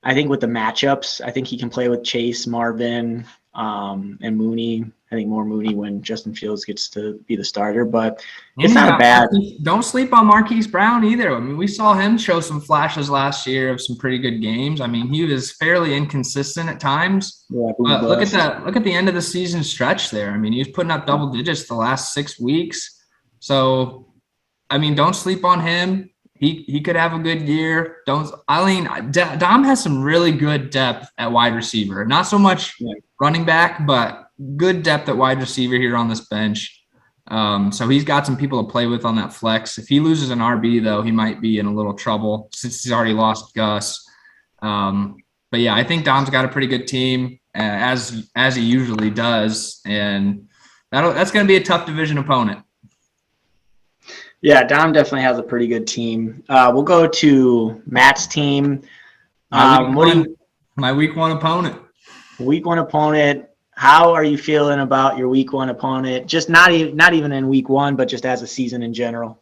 C: I think with the matchups, I think he can play with Chase, Marvin, and Mooney. I think more Mooney when Justin Fields gets to be the starter, but it's not a bad.
A: Don't sleep on Marquise Brown either. I mean, we saw him show some flashes last year of some pretty good games. I mean, he was fairly inconsistent at times.
C: Yeah,
A: but look at the end of the season stretch there. I mean, he was putting up double digits the last 6 weeks. So, I mean, don't sleep on him. He could have a good year. Dom has some really good depth at wide receiver. Not so much running back, but good depth at wide receiver here on this bench. So he's got some people to play with on that flex. If he loses an RB, though, he might be in a little trouble since he's already lost Gus. But yeah, I think Dom's got a pretty good team, as he usually does, and that's going to be a tough division opponent.
C: Yeah, Dom definitely has a pretty good team. We'll go to Matt's team.
A: My week one opponent.
C: Week one opponent. How are you feeling about your week one opponent? Just not even in week one, but just as a season in general.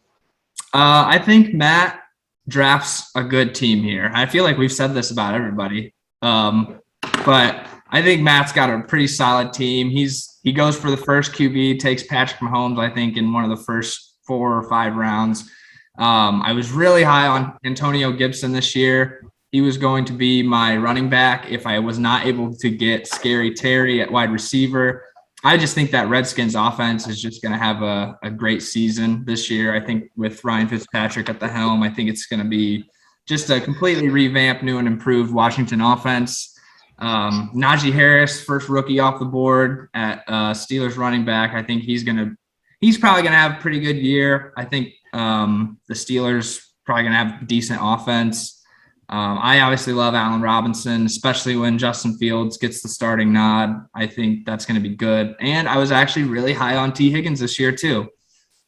A: I think Matt drafts a good team here. I feel like we've said this about everybody, but I think Matt's got a pretty solid team. He goes for the first QB, takes Patrick Mahomes, I think, in one of the first 4 or 5 rounds. I was really high on Antonio Gibson this year. He was going to be my running back if I was not able to get Scary Terry at wide receiver. I just think that Redskins offense is just going to have a great season this year. I think with Ryan Fitzpatrick at the helm, I think it's going to be just a completely revamped, new and improved Washington offense. Najee Harris, first rookie off the board at Steelers running back. I think he's probably going to have a pretty good year. I think the Steelers probably going to have decent offense. I obviously love Allen Robinson, especially when Justin Fields gets the starting nod. I think that's going to be good. And I was actually really high on T. Higgins this year too.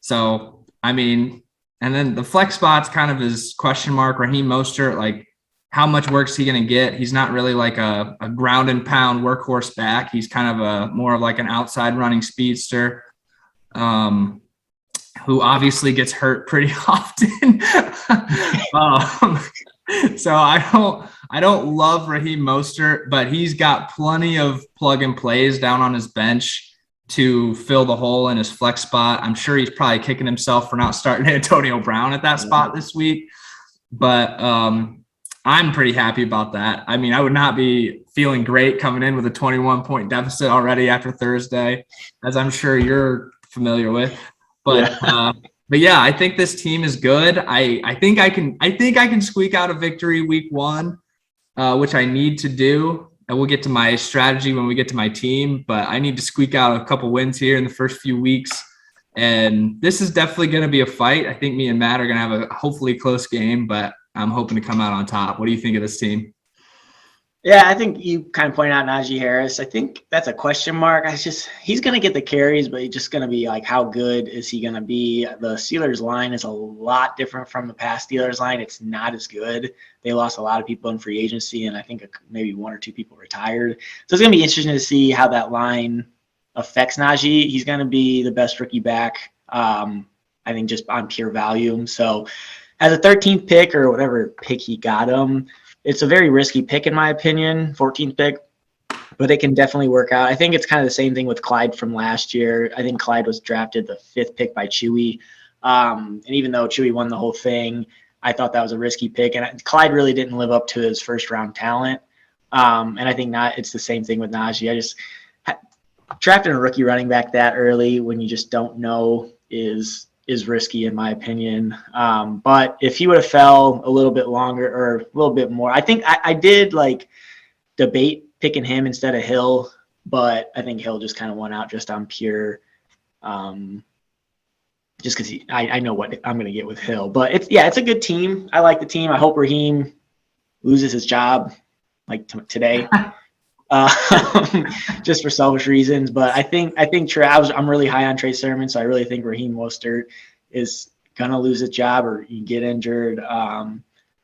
A: So, I mean, and then the flex spot's kind of his question mark. Raheem Mostert, like how much work is he going to get? He's not really like a ground and pound workhorse back. He's kind of more of like an outside running speedster. Who obviously gets hurt pretty often. So I don't love Raheem Mostert, but he's got plenty of plug and plays down on his bench to fill the hole in his flex spot. I'm sure he's probably kicking himself for not starting Antonio Brown at that spot this week. But I'm pretty happy about that. I mean, I would not be feeling great coming in with a 21-point deficit already after Thursday, as I'm sure you're familiar with. But but yeah, I think this team is good. I think I can squeak out a victory week 1, which I need to do. And we'll get to my strategy when we get to my team, but I need to squeak out a couple wins here in the first few weeks. And this is definitely going to be a fight. I think me and Matt are going to have a hopefully close game, but I'm hoping to come out on top. What do you think of this team?
C: Yeah, I think you kind of pointed out Najee Harris. I think that's a question mark. He's going to get the carries, but he's just going to be like, how good is he going to be? The Steelers line is a lot different from the past Steelers line. It's not as good. They lost a lot of people in free agency, and I think maybe 1 or 2 people retired. So it's going to be interesting to see how that line affects Najee. He's going to be the best rookie back, I think, just on pure value. So as a 13th pick or whatever pick he got him, it's a very risky pick in my opinion, 14th pick, but it can definitely work out. I think it's kind of the same thing with Clyde from last year. I think Clyde was drafted the 5th pick by Chewy. And even though Chewy won the whole thing, I thought that was a risky pick. And Clyde really didn't live up to his first round talent. And I think it's the same thing with Najee. Drafting a rookie running back that early when you just don't know is risky in my opinion. But if he would have fell a little bit longer or a little bit more, I think I did like debate picking him instead of Hill, but I think Hill just kind of won out just on pure, just because I know what I'm going to get with Hill. But it's a good team. I like the team. I hope Raheem loses his job like today. Just for selfish reasons, but I think I'm really high on Trey Sermon, so I really think Raheem Mostert is gonna lose his job or get injured.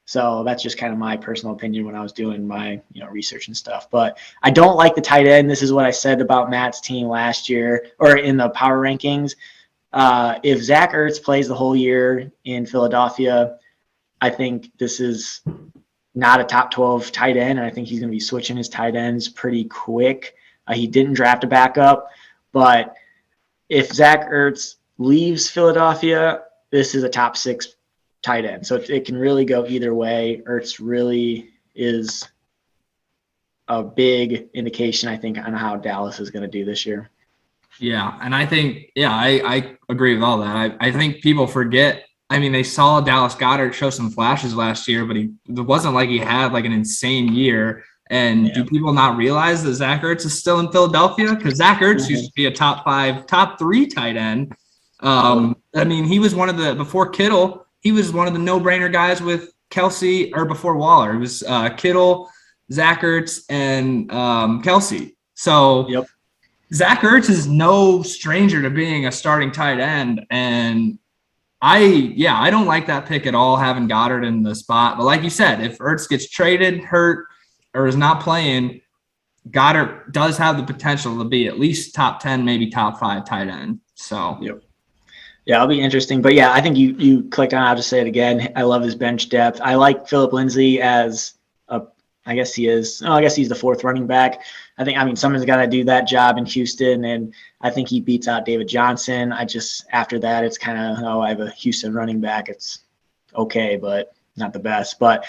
C: So that's just kind of my personal opinion when I was doing my research and stuff. But I don't like the tight end. This is what I said about Matt's team last year or in the power rankings. If Zach Ertz plays the whole year in Philadelphia, I think this is not a top 12 tight end, and I think he's going to be switching his tight ends pretty quick. He didn't draft a backup, but if Zach Ertz leaves Philadelphia, this is a top 6 tight end. So it can really go either way. Ertz really is a big indication, I think, on how Dallas is going to do this year.
A: Yeah, and I think, I agree with all that. I think people forget. I mean, they saw Dallas Goedert show some flashes last year, but it wasn't like he had like an insane year. And do people not realize that Zach Ertz is still in Philadelphia? Because Zach Ertz used to be a top 5, top 3 tight end. I mean, he was before Kittle, he was one of the no-brainer guys with Kelsey, or before Waller. It was Kittle, Zach Ertz, and Kelsey. So Zach Ertz is no stranger to being a starting tight end. And I don't like that pick at all, having Goddard in the spot. But like you said, if Ertz gets traded, hurt, or is not playing, Goddard does have the potential to be at least top 10, maybe top 5 tight end. So
C: yeah, it'll be interesting. But yeah, I think you clicked on it. I'll just say it again. I love his bench depth. I like Phillip Lindsay as I guess he's the 4th running back. I mean, someone's got to do that job in Houston, and I think he beats out David Johnson. After that, it's kind of, I have a Houston running back. It's okay, but not the best. But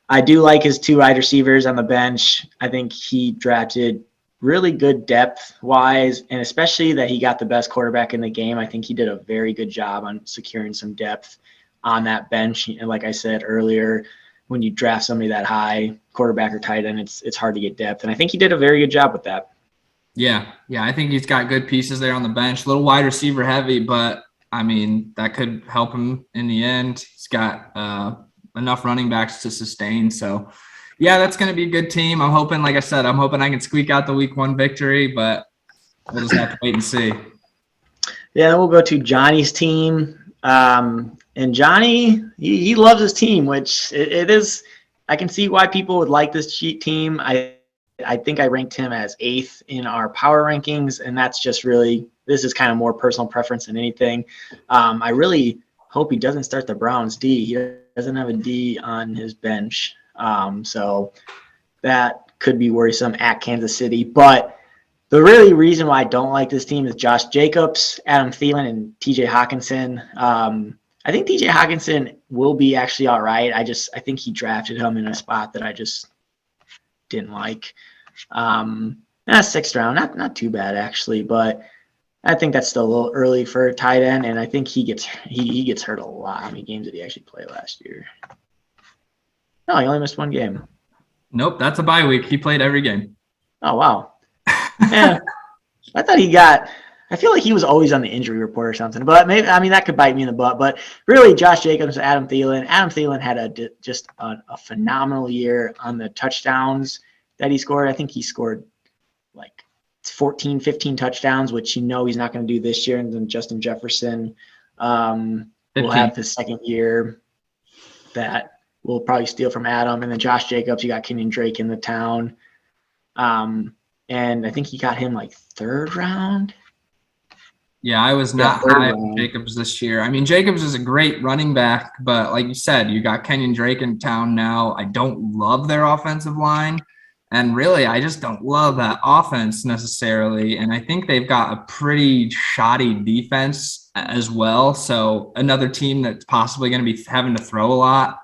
C: I do like his 2 wide receivers on the bench. I think he drafted really good depth-wise, and especially that he got the best quarterback in the game. I think he did a very good job on securing some depth on that bench. And like I said earlier, when you draft somebody that high, quarterback or tight end, it's hard to get depth. And I think he did a very good job with that. Yeah,
A: I think he's got good pieces there on the bench. A little wide receiver heavy, but, I mean, that could help him in the end. He's got enough running backs to sustain. So, yeah, that's going to be a good team. I'm hoping, like I said, I can squeak out the week 1 victory, but we'll just have to wait and see.
C: Yeah, we'll go to Johnny's team. And Johnny, he loves his team, which it is. I can see why people would like this cheat team. I think I ranked him as 8th in our power rankings, and that's just really, this is kind of more personal preference than anything. I really hope he doesn't start the Browns D. He doesn't have a D on his bench, so that could be worrisome at Kansas City. But the really reason why I don't like this team is Josh Jacobs, Adam Thielen, and TJ Hawkinson. I think TJ Hawkinson will be actually all right. I think he drafted him in a spot that I just didn't like. 6th round, not too bad actually, but I think that's still a little early for a tight end, and I think he gets hurt a lot. How many games did he actually play last year? No, he only missed one game.
A: Nope, that's a bye week. He played every game.
C: Oh, wow. Yeah. I feel like he was always on the injury report or something, but maybe, that could bite me in the butt. But really, Josh Jacobs, Adam Thielen. Adam Thielen had just a phenomenal year on the touchdowns that he scored. I think he scored like 14, 15 touchdowns, which he's not going to do this year. And then Justin Jefferson will have his second year that we'll probably steal from Adam. And then Josh Jacobs, you got Kenyon Drake in the town. And I think he got him like 3rd round.
A: Yeah, I was not high on Jacobs this year. Jacobs is a great running back, but like you said, you got Kenyon Drake in town now. I don't love their offensive line. And really, I just don't love that offense necessarily. And I think they've got a pretty shoddy defense as well. So another team that's possibly going to be having to throw a lot.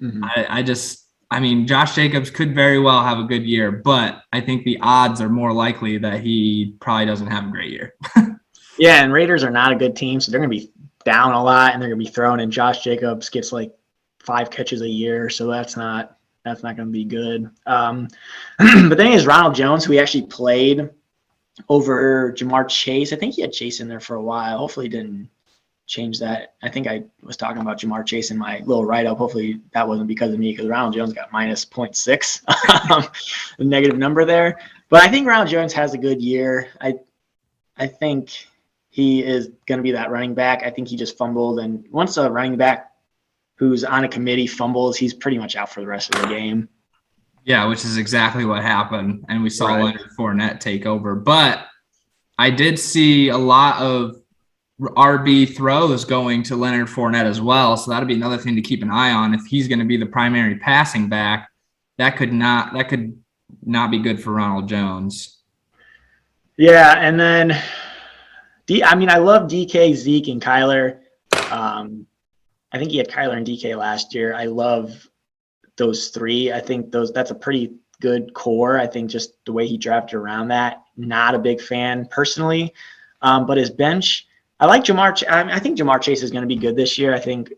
A: Mm-hmm. Josh Jacobs could very well have a good year, but I think the odds are more likely that he probably doesn't have a great year.
C: Yeah, and Raiders are not a good team, so they're going to be down a lot, and they're going to be throwing. And Josh Jacobs gets like 5 catches a year, so that's not going to be good. But then is Ronald Jones, who he actually played over Jamar Chase. I think he had Chase in there for a while. Hopefully, he didn't change that. I think I was talking about Jamar Chase in my little write-up. Hopefully, that wasn't because of me, because Ronald Jones got minus 0.6, the negative number there. But I think Ronald Jones has a good year. I think he is going to be that running back. I think he just fumbled, and once a running back who's on a committee fumbles, he's pretty much out for the rest of the game.
A: Yeah, which is exactly what happened, and we saw Leonard Fournette take over. But I did see a lot of RB throws going to Leonard Fournette as well, so that'll be another thing to keep an eye on. If he's going to be the primary passing back, that could not be good for Ronald Jones.
C: Yeah, and then I love DK, Zeke, and Kyler. I think he had Kyler and DK last year. I love those 3. I think that's a pretty good core. I think just the way he drafted around that, not a big fan personally. But his bench, I like Jamar. I think Jamar Chase is going to be good this year. I think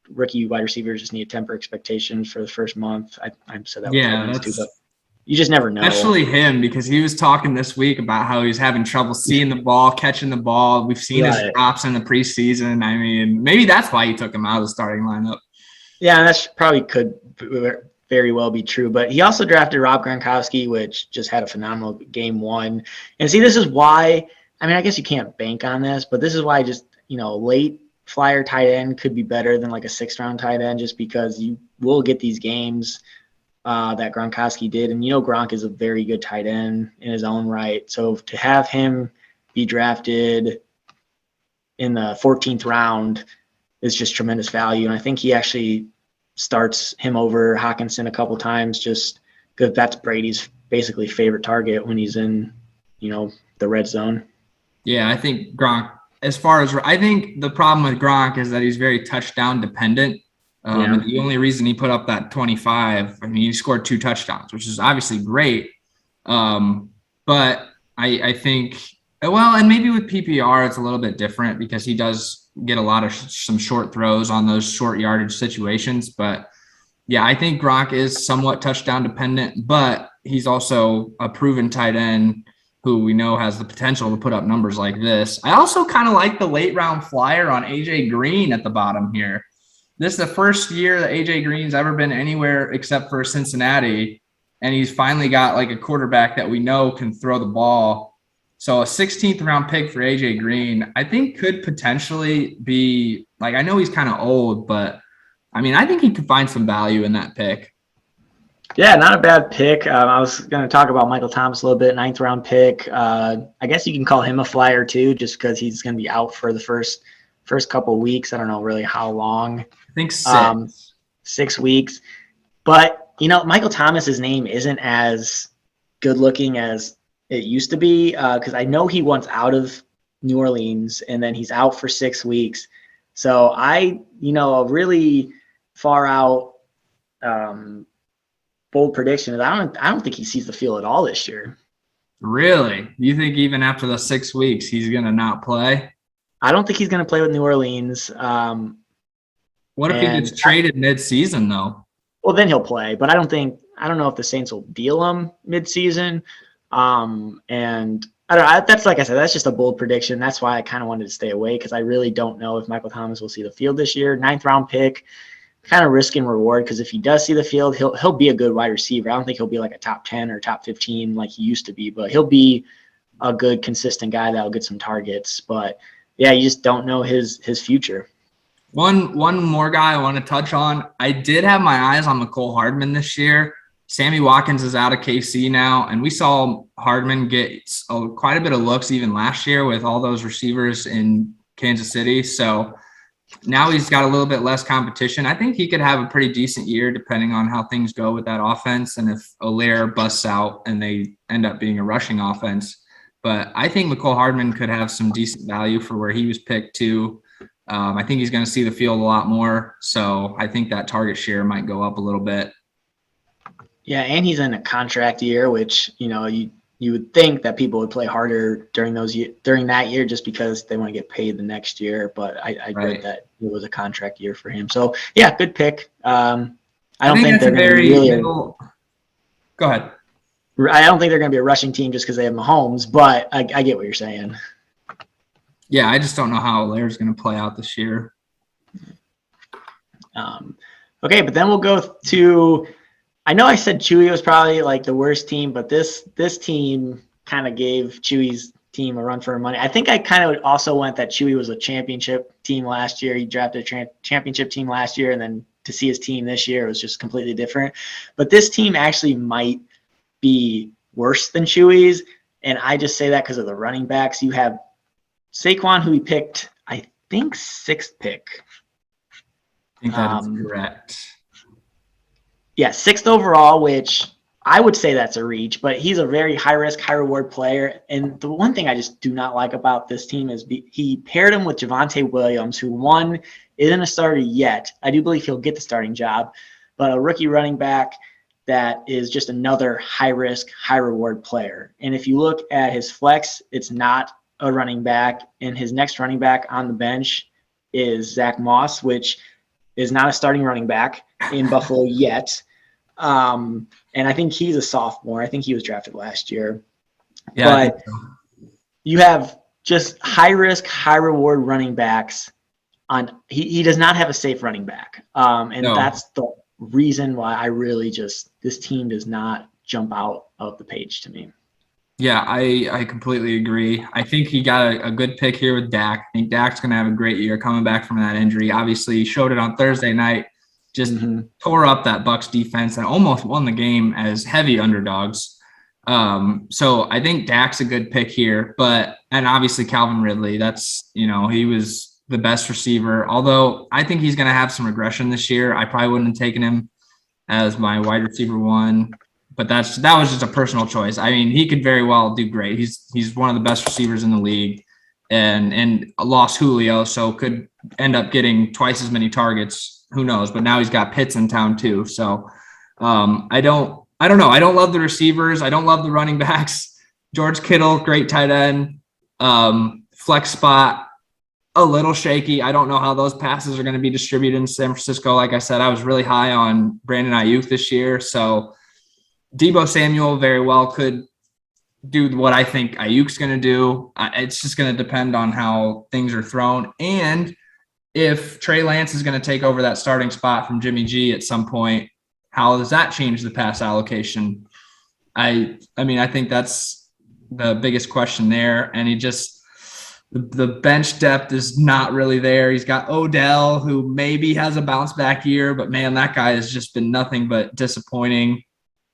C: rookie wide receivers just need to temper expectations for the first month. I said that too, but you just never know.
A: Especially him, because he was talking this week about how he's having trouble seeing the ball, catching the ball. We've seen his drops in the preseason. Maybe that's why he took him out of the starting lineup. Yeah,
C: that's probably could very well be true. But he also drafted Rob Gronkowski, which just had a phenomenal game 1. And see, this is why – I guess you can't bank on this, but this is why just, late flyer tight end could be better than like a 6th-round tight end, just because you will get these games – that Gronkowski did. And Gronk is a very good tight end in his own right. So to have him be drafted in the 14th round is just tremendous value. And I think he actually starts him over Hawkinson a couple times, just because that's Brady's basically favorite target when he's in, the red zone.
A: Yeah, I think Gronk, I think the problem with Gronk is that he's very touchdown dependent. And the only reason he put up that 25, he scored 2 touchdowns, which is obviously great. But I think, and maybe with PPR, it's a little bit different because he does get a lot of some short throws on those short yardage situations. But yeah, I think Gronk is somewhat touchdown dependent, but he's also a proven tight end who we know has the potential to put up numbers like this. I also kind of like the late round flyer on AJ Green at the bottom here. This is the first year that AJ Green's ever been anywhere except for Cincinnati, and he's finally got like a quarterback that we know can throw the ball. So a 16th round pick for AJ Green, I think could potentially be like, I know he's kind of old, but I think he could find some value in that pick.
C: Yeah, not a bad pick. I was going to talk about Michael Thomas a little bit, 9th round pick. I guess you can call him a flyer too, just because he's going to be out for the first couple of weeks. I don't know really how long.
A: I think 6.
C: 6 weeks. But, Michael Thomas's name isn't as good looking as it used to be, because I know he wants out of New Orleans and then he's out for 6 weeks. So a really far out bold prediction is I don't think he sees the field at all this year.
A: Really? You think even after the 6 weeks, he's going to not play?
C: I don't think he's going to play with New Orleans.
A: What if he gets traded mid-season, though?
C: Well, then he'll play, but I don't know if the Saints will deal him mid-season. And I don't know. That's, like I said, that's just a bold prediction. That's why I kind of wanted to stay away, because I really don't know if Michael Thomas will see the field this year. 9th round pick, kind of risk and reward, because if he does see the field, he'll be a good wide receiver. I don't think he'll be like a top 10 or top 15 like he used to be, but he'll be a good, consistent guy that'll get some targets. But yeah, you just don't know his future.
A: One more guy I want to touch on. I did have my eyes on McCole Hardman this year. Sammy Watkins is out of KC now, and we saw Hardman get quite a bit of looks even last year with all those receivers in Kansas City. So now he's got a little bit less competition. I think he could have a pretty decent year depending on how things go with that offense and if Allaire busts out and they end up being a rushing offense. But I think McCole Hardman could have some decent value for where he was picked too. I think he's going to see the field a lot more. So I think that target share might go up a little bit.
C: Yeah, and he's in a contract year, which, you would think that people would play harder during that year just because they want to get paid the next year. But I read that it was a contract year for him. So, yeah, good pick. I don't think they're going to be really
A: Go ahead.
C: I don't think they're going to be a rushing team just because they have Mahomes, but I get what you're saying.
A: Yeah, I just don't know how Allaire's going to play out this year.
C: Okay, but then we'll go to – I know I said Chewy was probably like the worst team, but this team kind of gave Chewy's team a run for her money. I think I kind of also went that Chewy was a championship team last year. He drafted a championship team last year, and then to see his team this year, it was just completely different. But this team actually might be worse than Chewy's, and I just say that because of the running backs. You have Saquon, who he picked, I think, 6th pick.
A: I think that is correct.
C: Yeah, 6th overall, which I would say that's a reach, but he's a very high-risk, high-reward player. And the one thing I just do not like about this team is he paired him with Javonte Williams, who, one, isn't a starter yet. I do believe he'll get the starting job, but a rookie running back that is just another high-risk, high-reward player. And if you look at his flex, it's not a running back, and his next running back on the bench is Zach Moss, which is not a starting running back in Buffalo yet. And I think he's a sophomore. I think he was drafted last year. Yeah, but you have just high risk, high reward running backs he does not have a safe running back. That's the reason why I really this team does not jump out of the page to me.
A: Yeah, I completely agree. I think he got a good pick here with Dak. I think Dak's going to have a great year coming back from that injury. Obviously, he showed it on Thursday night, just tore up that Bucs defense and almost won the game as heavy underdogs. So I think Dak's a good pick here. And obviously Calvin Ridley, he was the best receiver. Although I think he's going to have some regression this year. I probably wouldn't have taken him as my wide receiver 1. But that was just a personal choice. I mean, he could very well do great. He's one of the best receivers in the league, and lost Julio, so could end up getting twice as many targets. Who knows? But now he's got Pitts in town too. So I don't know. I don't love the receivers. I don't love the running backs. George Kittle, great tight end. Flex spot, a little shaky. I don't know how those passes are going to be distributed in San Francisco. Like I said, I was really high on Brandon Ayuk this year, so Deebo Samuel very well could do what I think Ayuk's going to do. It's just going to depend on how things are thrown. And if Trey Lance is going to take over that starting spot from Jimmy G at some point, how does that change the pass allocation? I think that's the biggest question there. And the bench depth is not really there. He's got Odell, who maybe has a bounce back year, but man, that guy has just been nothing but disappointing.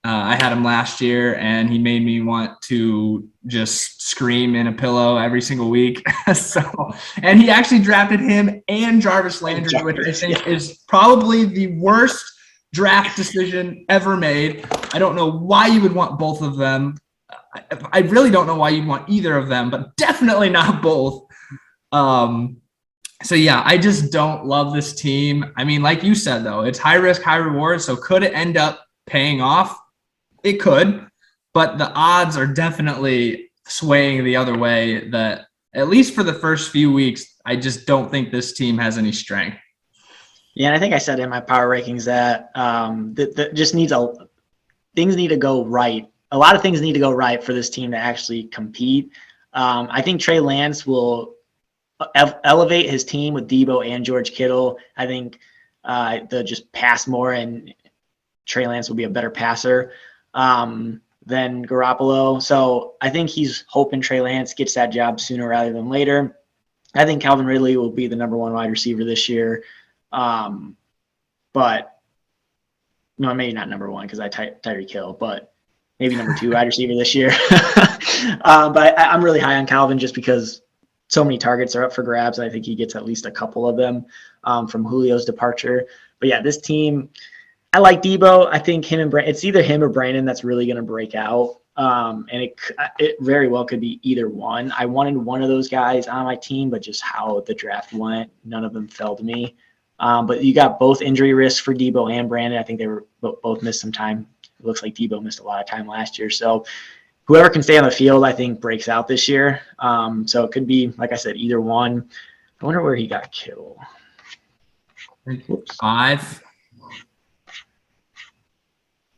A: I had him last year, and he made me want to just scream in a pillow every single week. And he actually drafted him and Jarvis Landry, which I think is probably the worst draft decision ever made. I don't know why you would want both of them. I really don't know why you'd want either of them, but definitely not both. So yeah, I just don't love this team. I mean, like you said, though, it's high risk, high reward. So could it end up paying off? It could, but the odds are definitely swaying the other way. That at least for the first few weeks, I just don't think this team has any strength.
C: Yeah, and I think I said in my power rankings that that just things need to go right. A lot of things need to go right for this team to actually compete. I think Trey Lance will elevate his team with Debo and George Kittle. I think they'll just pass more, and Trey Lance will be a better passer than Garoppolo. So I think he's hoping Trey Lance gets that job sooner rather than later. I think Calvin Ridley will be the number one wide receiver this year. But no, maybe not number one because Tyreek Hill, but maybe number two wide receiver this year. But I'm really high on Calvin just because so many targets are up for grabs. I think he gets at least a couple of them from Julio's departure. But yeah, this team, I like Debo. I think it's either him or Brandon that's really going to break out. And it very well could be either one. I wanted one of those guys on my team, but just how the draft went, none of them fell to me. But you got both injury risks for Debo and Brandon. I think they were both missed some time. It looks like Debo missed a lot of time last year. So whoever can stay on the field, I think, breaks out this year. So it could be, like I said, either one. I wonder where he got killed.
A: 5.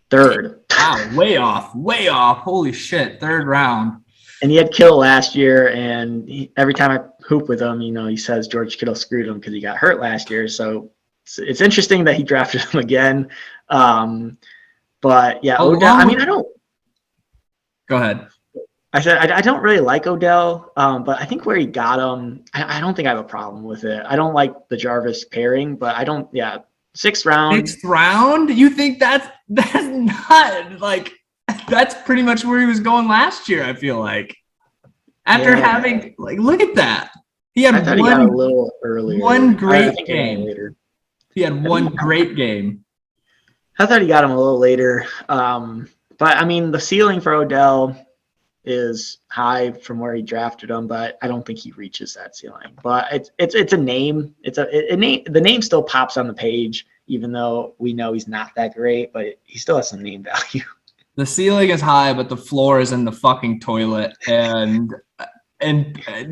C: Third.
A: Wow, way off. Holy shit, 3rd round.
C: And he had Kittle last year, and every time I hoop with him, he says George Kittle screwed him because he got hurt last year. So it's interesting that he drafted him again. But yeah, Odell. I mean, I don't.
A: Go ahead.
C: I said I don't really like Odell, but I think where he got him, I don't think I have a problem with it. I don't like the Jarvis pairing, but I don't. Yeah, 6th round.
A: 6th round? You think that's not like? That's pretty much where he was going last year, I feel like. After having, look at that. He had
C: he got a little earlier.
A: One great game. He had one great game.
C: I thought he got him a little later. But, I mean, the ceiling for Odell is high from where he drafted him, but I don't think he reaches that ceiling. But it's a name. The name still pops on the page, even though we know he's not that great, but he still has some name value.
A: The ceiling is high, but the floor is in the fucking toilet. And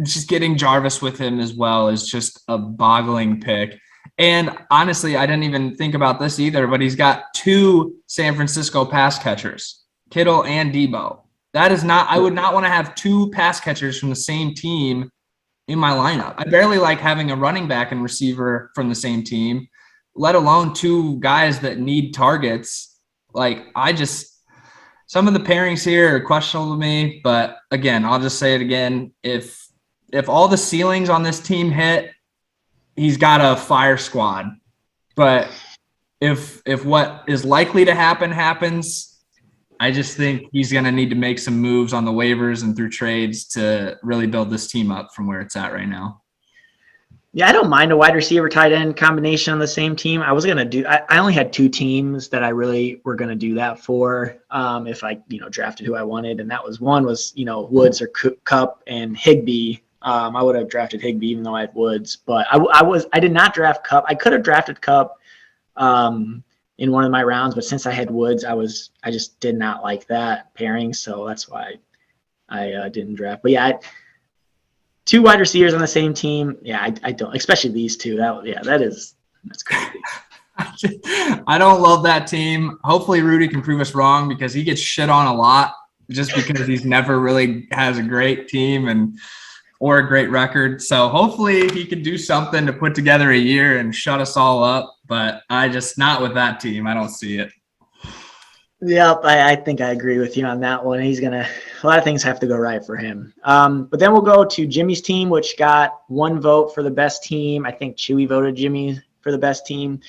A: just getting Jarvis with him as well is just a boggling pick. And honestly, I didn't even think about this either, but he's got 2 San Francisco pass catchers, Kittle and Debo. That is not – I would not want to have 2 pass catchers from the same team in my lineup. I barely like having a running back and receiver from the same team, let alone 2 guys that need targets. Some of the pairings here are questionable to me, but again, I'll just say it again. If all the ceilings on this team hit, he's got a fire squad. But if what is likely to happen happens, I just think he's going to need to make some moves on the waivers and through trades to really build this team up from where it's at right now.
C: Yeah, I don't mind a wide receiver tight end combination on the same team. I only had 2 teams that I really were going to do that for if I, drafted who I wanted. And that was Woods or Kupp and Higbee. I would have drafted Higbee even though I had Woods, but I did not draft Kupp. I could have drafted Kupp in one of my rounds, but since I had Woods, I just did not like that pairing. So that's why I didn't draft. But yeah, 2 wide receivers on the same team. Yeah, I don't, especially these 2. That's crazy.
A: I don't love that team. Hopefully Rudy can prove us wrong because he gets shit on a lot just because he's never really has a great team or a great record. So hopefully he can do something to put together a year and shut us all up. But not with that team. I don't see it.
C: Yep, I think I agree with you on that one. A lot of things have to go right for him. But then we'll go to Jimmy's team, which got 1 vote for the best team. I think Chewy voted Jimmy for the best team.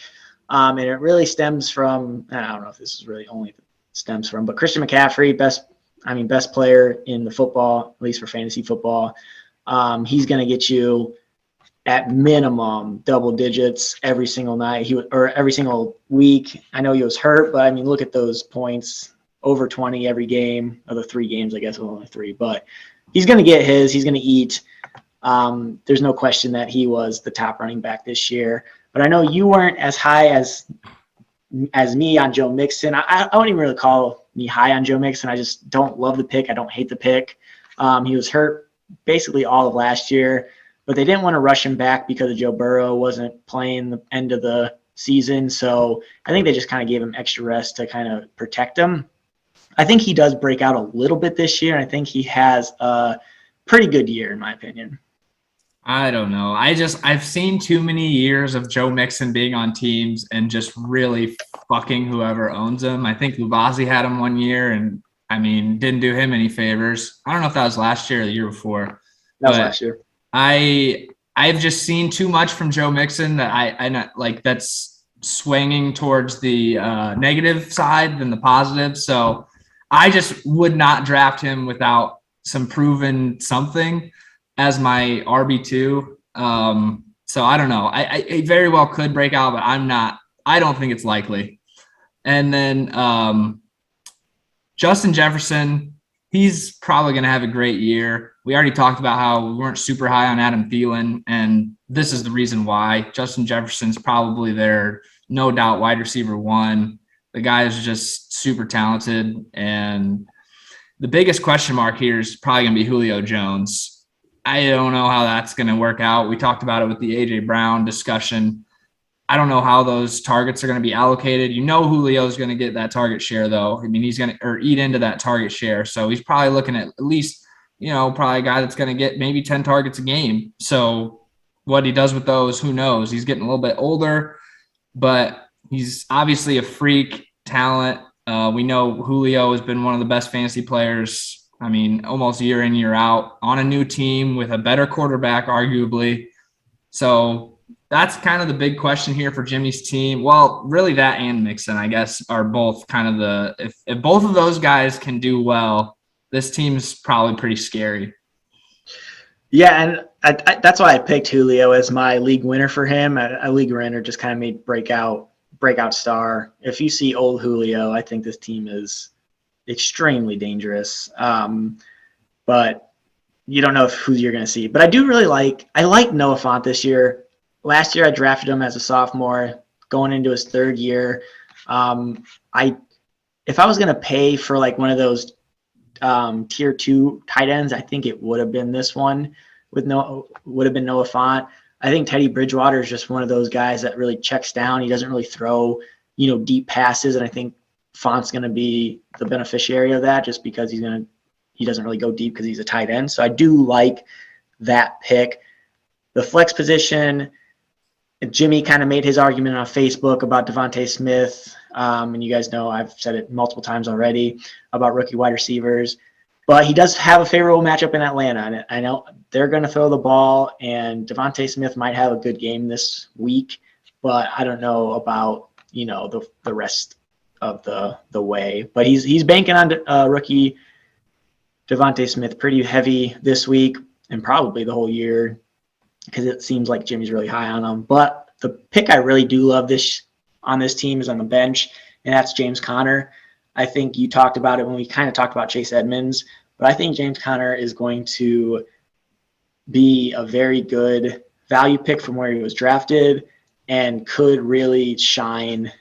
C: And it really stems from, I don't know if this is really only stems from, but Christian McCaffrey, best player in the football, at least for fantasy football. He's going to get you at minimum double digits every single night or every single week. I know he was hurt, but look at those points, over 20 every game of the 3 games, I guess only 3, but he's going to get his, he's going to eat. there's no question that he was the top running back this year. But I know you weren't as high as me on Joe Mixon. I wouldn't even really call me high on Joe Mixon. I just don't love the pick. I don't hate the pick. He was hurt basically all of last year, but they didn't want to rush him back because of Joe Burrow wasn't playing the end of the season. So I think they just kind of gave him extra rest to kind of protect him. I think he does break out a little bit this year. I think he has a pretty good year, in my opinion.
A: I don't know. I've seen too many years of Joe Mixon being on teams and just really fucking whoever owns him. I think Lubasi had him one year and didn't do him any favors. I don't know if that was last year or the year before.
C: That was last year.
A: I've just seen too much from Joe Mixon that I not like that's swinging towards the negative side than the positive. So I just would not draft him without some proven something as my RB2. So I don't know. I very well could break out, but I don't think it's likely. And then Justin Jefferson, he's probably going to have a great year. We already talked about how we weren't super high on Adam Thielen, and this is the reason why. Justin Jefferson's probably their no doubt wide receiver one. The guy is just super talented, and the biggest question mark here is probably going to be Julio Jones. I don't know how that's going to work out. We talked about it with the A.J. Brown discussion. I don't know how those targets are going to be allocated. Julio is going to get that target share, though. He's going to eat into that target share. So he's probably looking at least, probably a guy that's going to get maybe 10 targets a game. So what he does with those, who knows? He's getting a little bit older, but he's obviously a freak talent. We know Julio has been one of the best fantasy players, almost year in, year out, on a new team with a better quarterback, arguably. So that's kind of the big question here for Jimmy's team. Well, really that and Mixon, I guess, are both kind of if both of those guys can do well, this team's probably pretty scary.
C: Yeah, and that's why I picked Julio as my league winner for him. A league winner just kind of made breakout star. If you see old Julio, I think this team is extremely dangerous. But you don't know who you're going to see. But I do really like Noah Fant this year. Last year I drafted him as a sophomore, going into his third year. If I was going to pay for like one of those tier 2 tight ends, I think it would have been this one would have been Noah Fant. I think Teddy Bridgewater is just one of those guys that really checks down. He doesn't really throw, deep passes. And I think Fant's going to be the beneficiary of that just because he doesn't really go deep because he's a tight end. So I do like that pick. The flex position, Jimmy kind of made his argument on Facebook about Devontae Smith. And you guys know I've said it multiple times already about rookie wide receivers. But he does have a favorable matchup in Atlanta. And I know they're going to throw the ball, and Devontae Smith might have a good game this week. But I don't know about, the rest of the way. But he's banking on rookie Devontae Smith pretty heavy this week and probably the whole year because it seems like Jimmy's really high on him. But the pick I really do love on this team is on the bench, and that's James Conner. I think you talked about it when we kind of talked about Chase Edmonds, but I think James Conner is going to be a very good value pick from where he was drafted and could really shine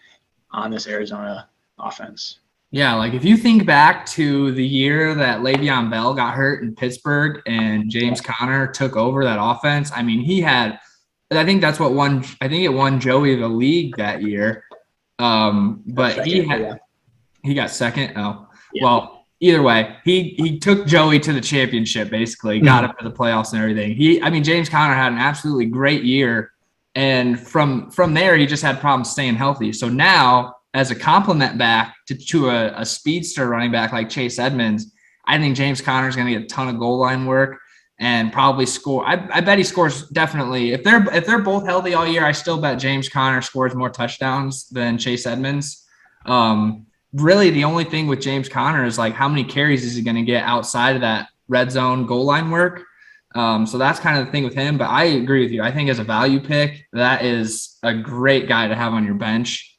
C: on this Arizona offense.
A: Yeah, like if you think back to the year that Le'Veon Bell got hurt in Pittsburgh and James Conner took over that offense, he had – I think that's what won – I think it won Joey the league that year. But he got second. Oh, yeah. Well, either way, he took Joey to the championship, basically, got him to the playoffs and everything. James Conner had an absolutely great year. And from there, he just had problems staying healthy. So now, as a complement back to a speedster running back like Chase Edmonds, I think James Conner is going to get a ton of goal line work and probably score. I bet he scores definitely. If they're both healthy all year, I still bet James Conner scores more touchdowns than Chase Edmonds. Really, the only thing with James Conner is like how many carries is he going to get outside of that red zone goal line work. So that's kind of the thing with him. But I agree with you. I think as a value pick, that is a great guy to have on your bench.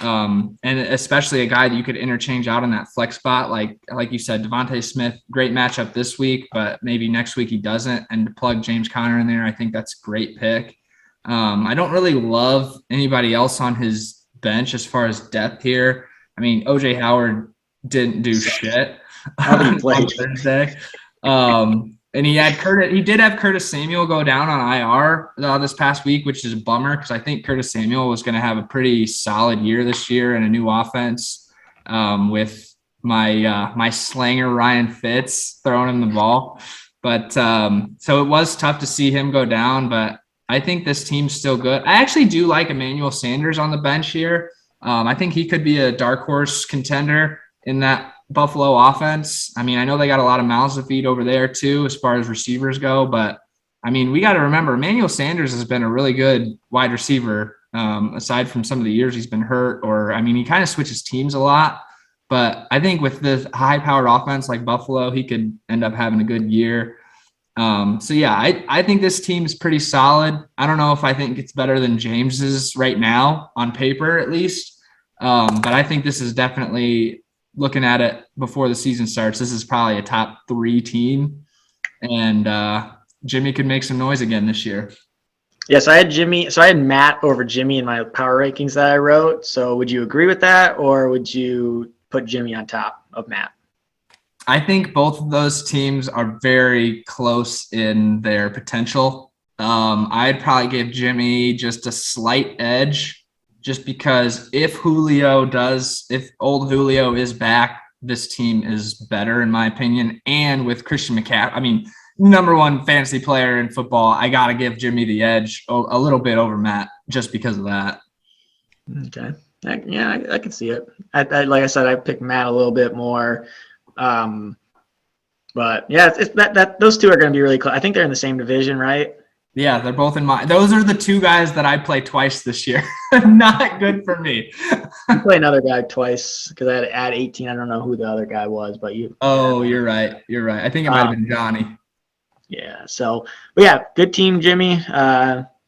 A: And especially a guy that you could interchange out in that flex spot. Like you said, Devontae Smith, great matchup this week, but maybe next week he doesn't. And to plug James Conner in there, I think that's a great pick. I don't really love anybody else on his bench as far as depth here. I mean, OJ Howard didn't do shit on Thursday. And he did have Curtis Samuel go down on IR this past week, which is a bummer because I think Curtis Samuel was going to have a pretty solid year this year in a new offense with my slanger Ryan Fitz throwing him the ball. But so it was tough to see him go down, but I think this team's still good. I actually do like Emmanuel Sanders on the bench here. I think he could be a dark horse contender in that Buffalo offense. I mean, I know they got a lot of mouths to feed over there too, as far as receivers go, but I mean, we got to remember Emmanuel Sanders has been a really good wide receiver, aside from some of the years he's been hurt, or, I mean, he kind of switches teams a lot, but I think with the high powered offense like Buffalo, he could end up having a good year. So yeah, I think this team is pretty solid. I don't know if I think it's better than James's right now on paper, at least. But I think this is definitely, looking at it before the season starts, this is probably a top 3 team, and Jimmy could make some noise again this year.
C: Yes, I had Matt over Jimmy in my power rankings that I wrote. So would you agree with that, or would you put Jimmy on top of Matt?
A: I think both of those teams are very close in their potential. I'd probably give Jimmy just a slight edge, just because if old Julio is back, this team is better in my opinion. And with Christian McCaffrey, I mean, number 1 fantasy player in football, I got to give Jimmy the edge a little bit over Matt just because of that.
C: Okay. I can see it. Like I said, I picked Matt a little bit more. But yeah, it's that those two are going to be really close. I think they're in the same division, right?
A: Yeah, they're both in those are the 2 guys that I play twice this year. Not good for me.
C: You play another guy twice because I had to add 18. I don't know who the other guy was, but you.
A: Oh, you're right. You're right. I think it might have been Johnny.
C: Yeah. So, but yeah, good team, Jimmy.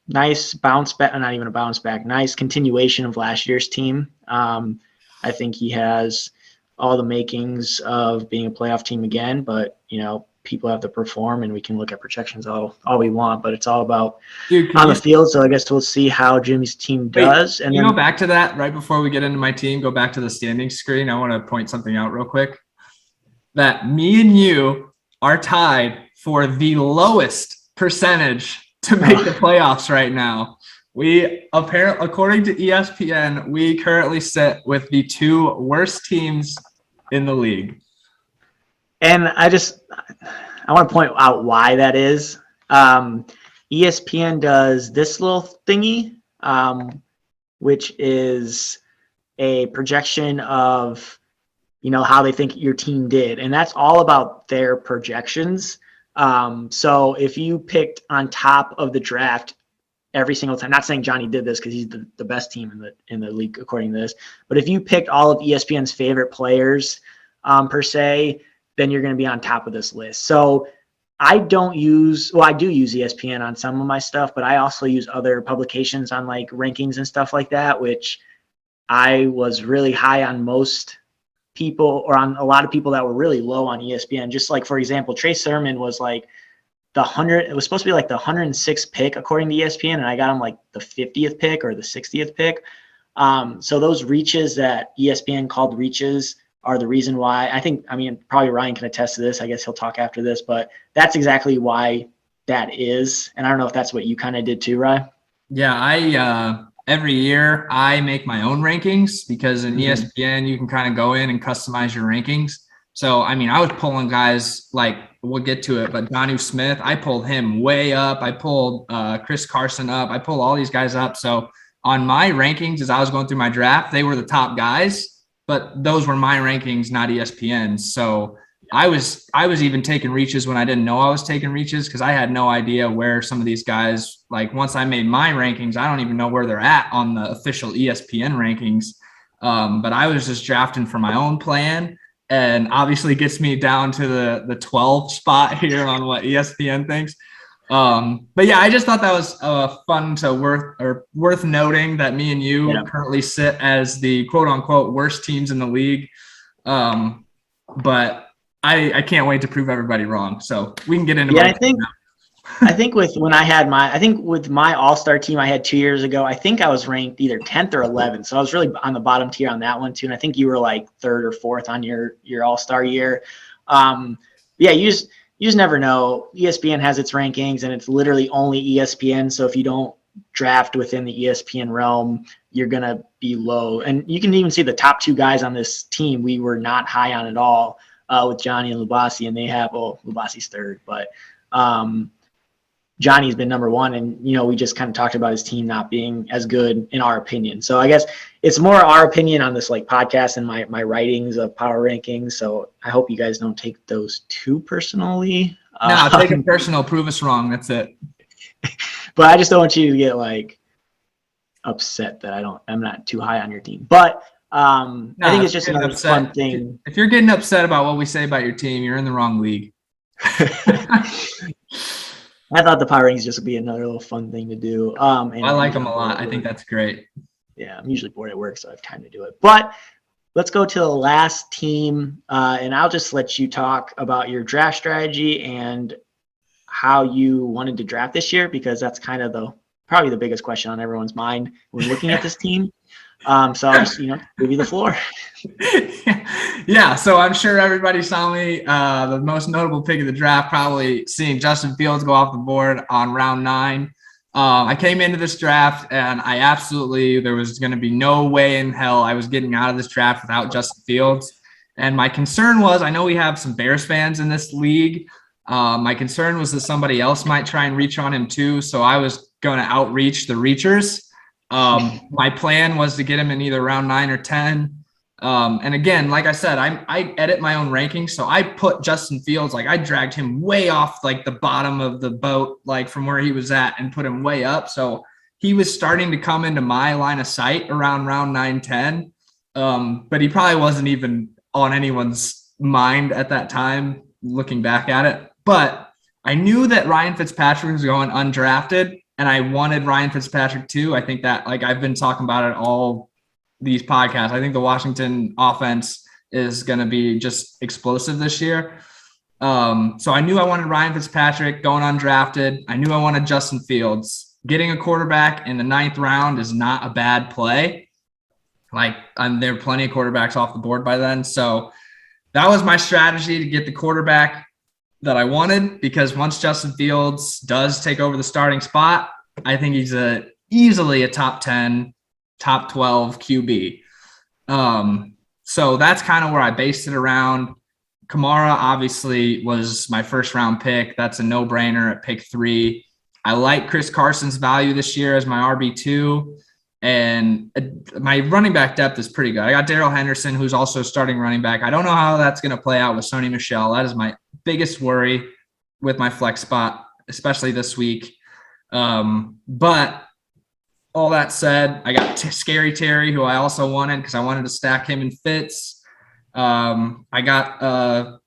C: Nice bounce back. Not even a bounce back. Nice continuation of last year's team. I think he has all the makings of being a playoff team again, but people have to perform, and we can look at projections all we want, but it's all about on the field. So I guess we'll see how Jimmy's team does. And
A: then go back to that right before we get into my team. Go back to the standing screen. I want to point something out real quick. That me and you are tied for the lowest percentage to make the playoffs right now. We apparently, according to ESPN, we currently sit with the 2 worst teams in the league.
C: And I want to point out why that is. ESPN does this little thingy, which is a projection of, how they think your team did. And that's all about their projections. So if you picked on top of the draft every single time, not saying Johnny did this because he's the best team in the league according to this, but if you picked all of ESPN's favorite players per se, then you're going to be on top of this list. So I do use ESPN on some of my stuff, but I also use other publications on like rankings and stuff like that, which I was really high on most people, or on a lot of people that were really low on ESPN. Just like, for example, Trey Sermon was like it was supposed to be like the 106th pick according to ESPN, and I got him like the 50th pick or the 60th pick. So those reaches that ESPN called reaches are the reason why. Probably Ryan can attest to this. I guess he'll talk after this, but that's exactly why that is. And I don't know if that's what you kind of did too, Ryan.
A: Yeah, every year I make my own rankings because in ESPN you can kind of go in and customize your rankings. So, I was pulling guys like, we'll get to it, but Jonnu Smith, I pulled him way up. I pulled Chris Carson up. I pulled all these guys up. So on my rankings, as I was going through my draft, they were the top guys. But those were my rankings, not ESPN's. So I was even taking reaches when I didn't know I was taking reaches, because I had no idea where some of these guys, like once I made my rankings, I don't even know where they're at on the official ESPN rankings. But I was just drafting for my own plan, and obviously gets me down to the 12 spot here on what ESPN thinks. But yeah, I just thought that was fun to worth noting that me and you
C: Yeah.
A: currently sit as the quote unquote worst teams in the league. But I can't wait to prove everybody wrong. So we can get into
C: Yeah, I think with my All-Star team I had 2 years ago, I think I was ranked either 10th or 11th. So I was really on the bottom tier on that one too. And I think you were like 3rd or 4th on your All-Star year. Yeah, you just never know. ESPN has its rankings and it's literally only ESPN. So if you don't draft within the ESPN realm, you're going to be low. And you can even see the top 2 guys on this team we were not high on at all with Johnny and Lubasi. And they have, Lubasi's 3rd, but Johnny's been number 1, and we just kind of talked about his team not being as good in our opinion. So I guess it's more our opinion on this like podcast and my writings of power rankings. So I hope you guys don't take those too personally.
A: No, take it personal. Prove us wrong. That's it.
C: But I just don't want you to get like upset that I'm not too high on your team. But I think it's just another fun thing.
A: If you're getting upset about what we say about your team, you're in the wrong league.
C: I thought the power rankings just would be another little fun thing to do. And
A: I like them a lot. I think that's great.
C: Yeah, I'm usually bored at work, so I have time to do it. But let's go to the last team, and I'll just let you talk about your draft strategy and how you wanted to draft this year, because that's kind of probably the biggest question on everyone's mind when looking at this team. So I'll just give you the floor.
A: Yeah, so I'm sure everybody saw me. The most notable pick of the draft, probably seeing Justin Fields go off the board on round 9. I came into this draft and there was going to be no way in hell I was getting out of this draft without Justin Fields. And my concern was, I know we have some Bears fans in this league. My concern was that somebody else might try and reach on him too. So I was going to outreach the reachers. My plan was to get him in either round 9 or 10. And again, like I said, I edit my own rankings. So I put Justin Fields, like I dragged him way off like the bottom of the boat, like from where he was at, and put him way up. So he was starting to come into my line of sight around round 9, 10. But he probably wasn't even on anyone's mind at that time, looking back at it. But I knew that Ryan Fitzpatrick was going undrafted, and I wanted Ryan Fitzpatrick too. I think that, like I've been talking about it all these podcasts, I think the Washington offense is going to be just explosive this year. So I knew I wanted Ryan Fitzpatrick going undrafted. I knew I wanted Justin Fields. Getting a quarterback in the 9th round is not a bad play. Like, there are plenty of quarterbacks off the board by then. So that was my strategy, to get the quarterback that I wanted, because once Justin Fields does take over the starting spot, I think he's easily a top 10, top 12 QB. So that's kind of where I based it around. Kamara obviously was my first round pick. That's a no-brainer at pick 3. I like Chris Carson's value this year as my RB2. And my running back depth is pretty good. I got Darrell Henderson, who's also starting running back. I don't know how that's going to play out with Sony Michel. That is my biggest worry with my flex spot, especially this week. But all that said, I got Scary Terry, who I also wanted because I wanted to stack him in Fitz. I got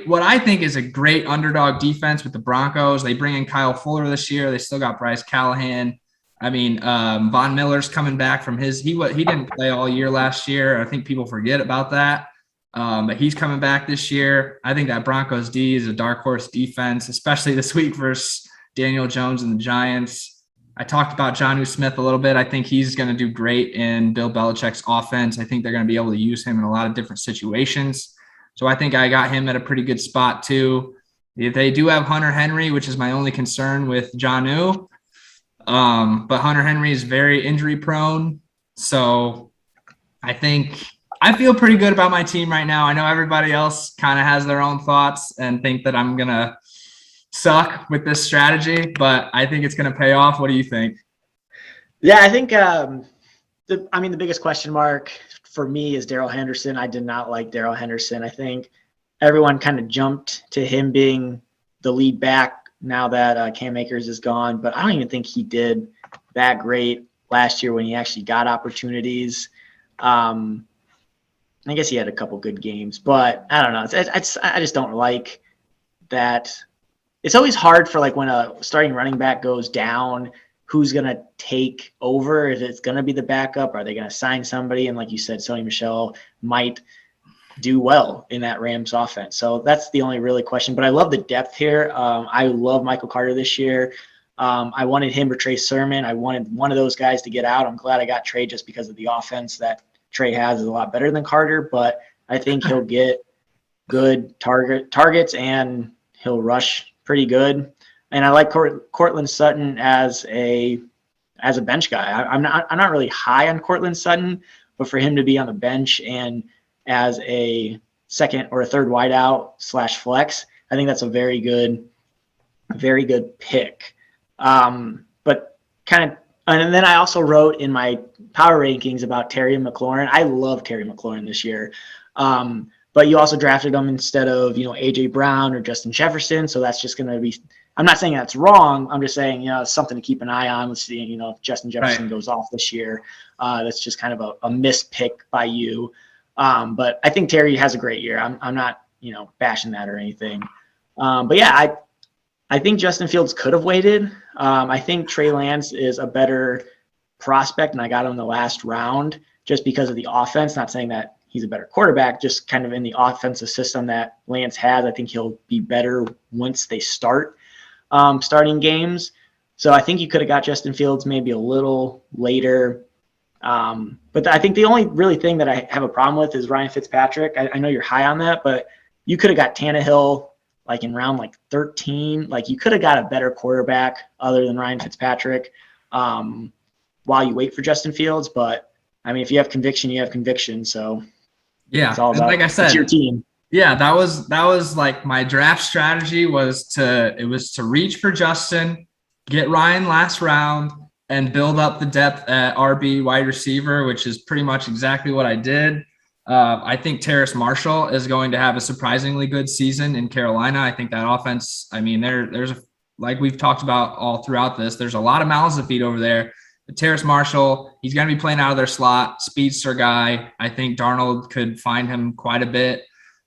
A: what I think is a great underdog defense with the Broncos. They bring in Kyle Fuller this year. They still got Bryce Callahan. I mean, Von Miller's coming back from he didn't play all year last year. I think people forget about that. But he's coming back this year. I think that Broncos D is a dark horse defense, especially this week versus Daniel Jones and the Giants. I talked about Jonnu Smith a little bit. I think he's going to do great in Bill Belichick's offense. I think they're going to be able to use him in a lot of different situations. So I think I got him at a pretty good spot too. They do have Hunter Henry, which is my only concern with Jonnu. But Hunter Henry is very injury prone. So I feel pretty good about my team right now. I know everybody else kind of has their own thoughts and think that I'm going to suck with this strategy, but I think it's going to pay off. What do you think?
C: Yeah, I think, the biggest question mark for me is Darrell Henderson. I did not like Darrell Henderson. I think everyone kind of jumped to him being the lead back now that Cam Akers is gone, but I don't even think he did that great last year when he actually got opportunities. I guess he had a couple good games, but I don't know. I just don't like that it's always hard for like when a starting running back goes down, who's going to take over? Is it going to be the backup? Are they going to sign somebody? And like you said, Sony Michel might do well in that Rams offense. So that's the only really question. But I love the depth here. I love Michael Carter this year. I wanted him or Trey Sermon. I wanted one of those guys to get out. I'm glad I got Trey just because of the offense that Trey has is a lot better than Carter. But I think he'll get good targets and he'll rush pretty good. And I like Cortland Sutton as a bench guy. I'm not really high on Cortland Sutton, but for him to be on the bench and as a second or a third wideout / flex, I think that's a very good pick. But kind of, and then I also wrote in my power rankings about Terry McLaurin. I love Terry McLaurin this year. But you also drafted him instead of, AJ Brown or Justin Jefferson. So that's just going to be, I'm not saying that's wrong. I'm just saying, it's something to keep an eye on. Let's see, if Justin Jefferson goes off this year, that's just kind of a missed pick by you. But I think Terry has a great year. I'm not, bashing that or anything. But yeah, I think Justin Fields could have waited. I think Trey Lance is a better prospect, and I got him in the last round just because of the offense. Not saying that he's a better quarterback, just kind of in the offensive system that Lance has. I think he'll be better once they start starting games. So I think you could have got Justin Fields maybe a little later. But I think the only really thing that I have a problem with is Ryan Fitzpatrick. I know you're high on that, but you could have got Tannehill like in round 13. Like you could have got a better quarterback other than Ryan Fitzpatrick while you wait for Justin Fields. But I mean, if you have conviction, you have conviction. So
A: yeah,
C: it's all about,
A: like I said,
C: it's your team.
A: Yeah, that was like my draft strategy was to reach for Justin, get Ryan last round, and build up the depth at RB wide receiver, which is pretty much exactly what I did. I think Terrace Marshall is going to have a surprisingly good season in Carolina. I think that offense, I mean, there's like we've talked about all throughout this, there's a lot of mouths to feed over there. But Terrace Marshall, he's going to be playing out of their slot, speedster guy. I think Darnold could find him quite a bit.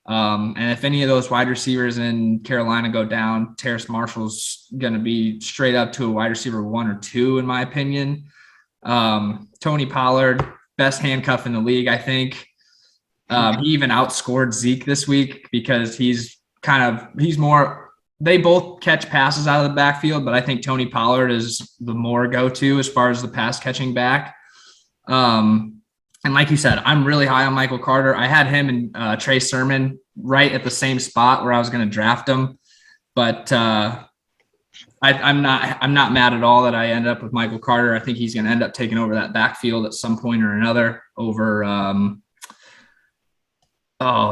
A: And if any of those wide receivers in Carolina go down, Terrace Marshall's going to be straight up to a wide receiver 1 or 2, in my opinion. Tony Pollard, best handcuff in the league, I think. He even outscored Zeke this week because he's more, they both catch passes out of the backfield, but I think Tony Pollard is the more go-to as far as the pass catching back. And like you said, I'm really high on Michael Carter. I had him and Trey Sermon right at the same spot where I was going to draft him, but I'm not mad at all that I ended up with Michael Carter. I think he's going to end up taking over that backfield at some point or another over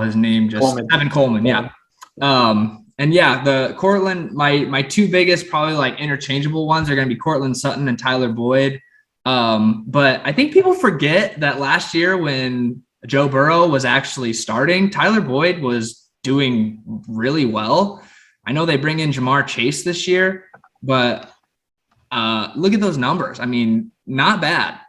A: his name just Evan Coleman. Yeah. And yeah, the Cortland, my two biggest probably like interchangeable ones are going to be Cortland Sutton and Tyler Boyd. But I think people forget that last year when Joe Burrow was actually starting, Tyler Boyd was doing really well. I know they bring in Jamar Chase this year, but look at those numbers. I mean, not bad.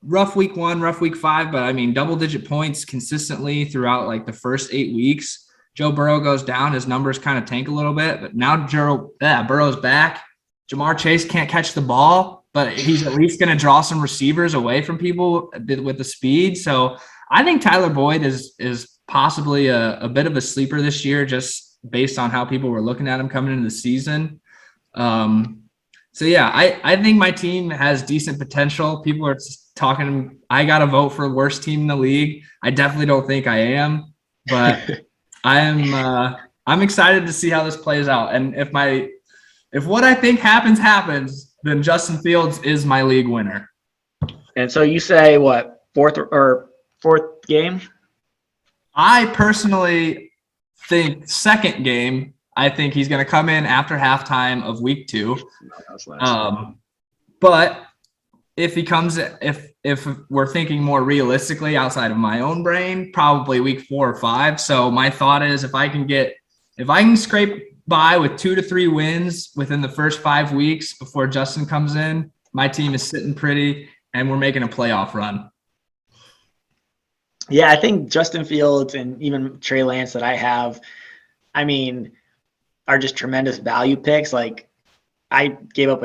A: Rough week 1, rough week 5, but I mean, double-digit points consistently throughout like the first 8 weeks. Joe Burrow goes down, his numbers kind of tank a little bit, but now Burrow's back. Jamar Chase can't catch the ball, but he's at least going to draw some receivers away from people with the speed. So I think Tyler Boyd is possibly a bit of a sleeper this year, just based on how people were looking at him coming into the season. So yeah, I think my team has decent potential. People are talking, I got to vote for worst team in the league. I definitely don't think I am, but I'm excited to see how this plays out. And if what I think happens, then Justin Fields is my league winner.
C: And so you say what, fourth game?
A: I personally think second game. I think he's going to come in after halftime of week 2. But if he comes, if we're thinking more realistically outside of my own brain, probably week 4 or 5. So my thought is if I can scrape by with 2 to 3 wins within the first 5 weeks before Justin comes in, my team is sitting pretty and we're making a playoff run.
C: Yeah, I think Justin Fields and even Trey Lance that I have, I mean, are just tremendous value picks. Like I gave up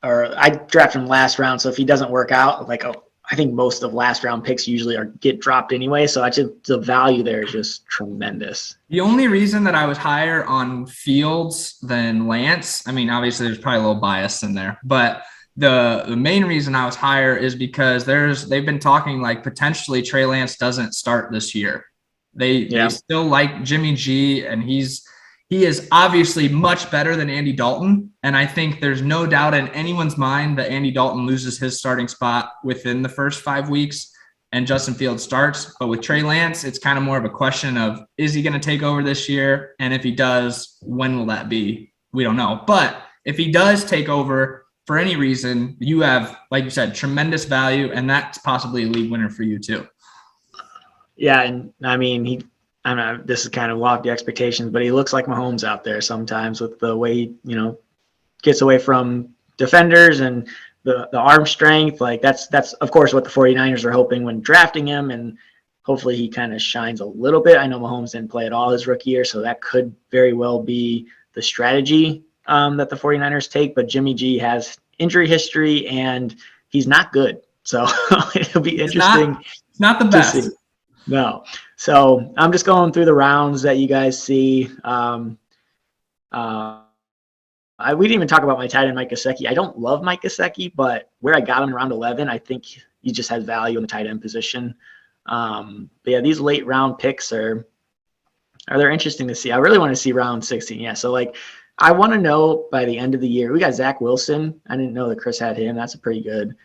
C: or I drafted him last round. So if he doesn't work out, like, I think most of last round picks usually get dropped anyway. So the value there is just tremendous.
A: The only reason that I was higher on Fields than Lance, I mean, obviously there's probably a little bias in there, but the main reason I was higher is because they've been talking like potentially Trey Lance doesn't start this year. They still like Jimmy G, and he is obviously much better than Andy Dalton. And I think there's no doubt in anyone's mind that Andy Dalton loses his starting spot within the first 5 weeks and Justin Fields starts. But with Trey Lance, it's kind of more of a question of, is he going to take over this year? And if he does, when will that be? We don't know. But if he does take over for any reason, you have, like you said, tremendous value, and that's possibly a league winner for you too.
C: Yeah, and I mean, I don't know, this is kind of lofty expectations, but he looks like Mahomes out there sometimes with the way he, gets away from defenders and the arm strength. Like that's of course what the 49ers are hoping when drafting him, and hopefully he kind of shines a little bit. I know Mahomes didn't play at all his rookie year, so that could very well be the strategy that the 49ers take. But Jimmy G has injury history and he's not good. So it'll be interesting.
A: It's not the best.
C: No. So I'm just going through the rounds that you guys see. We didn't even talk about my tight end, Mike Gesicki. I don't love Mike Gesicki, but where I got him in round 11, I think he just has value in the tight end position. But yeah, these late round picks are they're interesting to see. I really want to see round 16. Yeah. So like, I want to know by the end of the year, we got Zach Wilson. I didn't know that Chris had him. That's a pretty good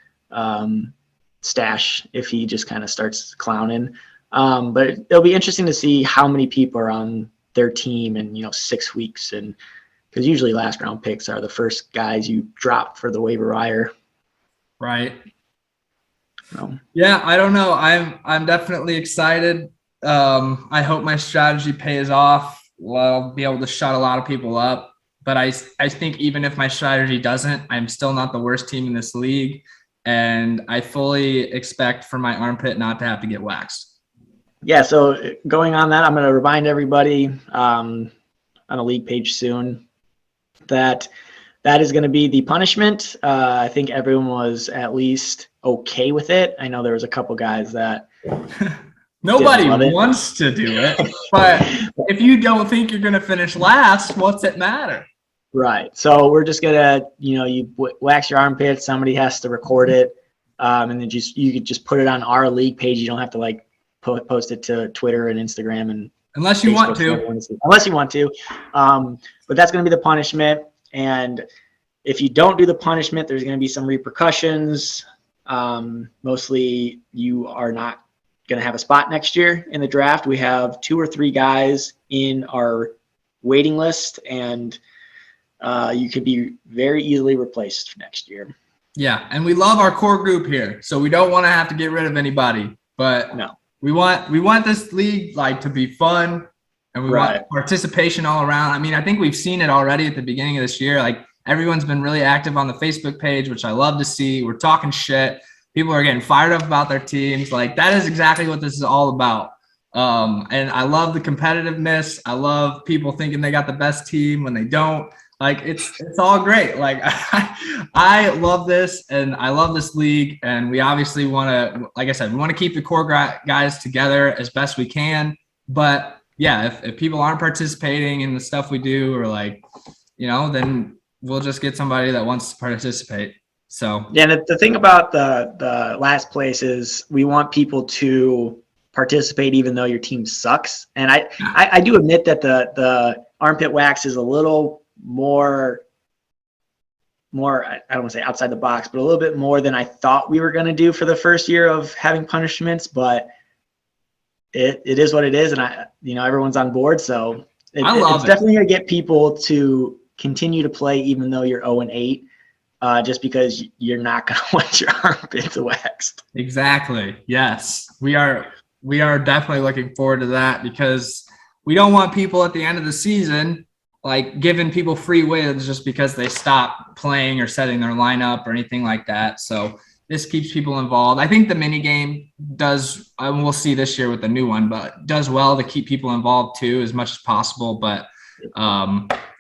C: stash if he just kind of starts clowning. But it'll be interesting to see how many people are on their team in 6 weeks, and because usually last round picks are the first guys you drop for the waiver wire.
A: Right. Yeah, I don't know. I'm definitely excited. I hope my strategy pays off. Well, I'll be able to shut a lot of people up. But I think even if my strategy doesn't, I'm still not the worst team in this league. And I fully expect for my armpit not to have to get waxed.
C: Yeah, so going on that, I'm going to remind everybody on a league page soon that is going to be the punishment. I think everyone was at least okay with it. I know there was a couple guys that
A: nobody wants to do it, but if you don't think you're going to finish last, what's it matter?
C: Right. So we're just going to, you wax your armpit. Somebody has to record it. And then you could just put it on our league page. You don't have to post it to Twitter and Instagram and
A: unless you want to.
C: But that's going to be the punishment. And if you don't do the punishment, there's going to be some repercussions. Mostly you are not going to have a spot next year in the draft. We have 2 or 3 guys in our waiting list, and you could be very easily replaced next year.
A: Yeah, and we love our core group here, so we don't want to have to get rid of anybody. But
C: no,
A: we want this league to be fun, and we want participation all around. I mean, I think we've seen it already at the beginning of this year. Everyone's been really active on the Facebook page, which I love to see. We're talking shit. People are getting fired up about their teams. That is exactly what this is all about. And I love the competitiveness. I love people thinking they got the best team when they don't. It's all great. I love this, and I love this league. And we obviously want to, like I said, we want to keep the core guys together as best we can. But yeah, if people aren't participating in the stuff we do, or then we'll just get somebody that wants to participate. So
C: yeah, the thing about the last place is we want people to participate even though your team sucks. And I do admit that the armpit wax is a little more I don't want to say outside the box, but a little bit more than I thought we were going to do for the first year of having punishments. But it is what it is, and everyone's on board. So it's definitely going to get people to continue to play even though you're 0-8, just because you're not going to want your armpits waxed.
A: Exactly. Yes, we are definitely looking forward to that, because we don't want people at the end of the season giving people free wins just because they stop playing or setting their lineup or anything like that. So this keeps people involved. I think the mini game does, and we'll see this year with the new one, but does well to keep people involved too as much as possible. But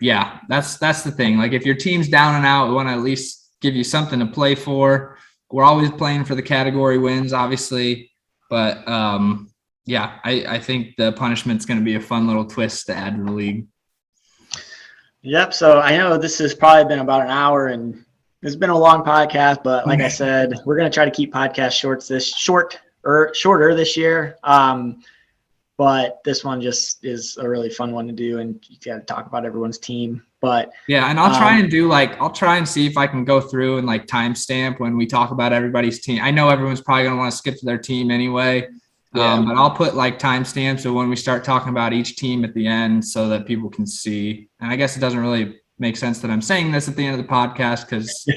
A: yeah, that's the thing. Like if your team's down and out, we want to at least give you something to play for. We're always playing for the category wins, obviously, but yeah, I think the punishment's going to be a fun little twist to add to the league.
C: Yep. So I know this has probably been about an hour, and it's been a long podcast, but like I said, we're going to try to keep podcast shorter this year. But this one just is a really fun one to do, and you got to talk about everyone's team. But
A: yeah, and I'll try and see if I can go through and like timestamp when we talk about everybody's team. I know everyone's probably going to want to skip to their team anyway. But I'll put like timestamps so when we start talking about each team at the end so that people can see. And I guess it doesn't really make sense that I'm saying this at the end of the podcast because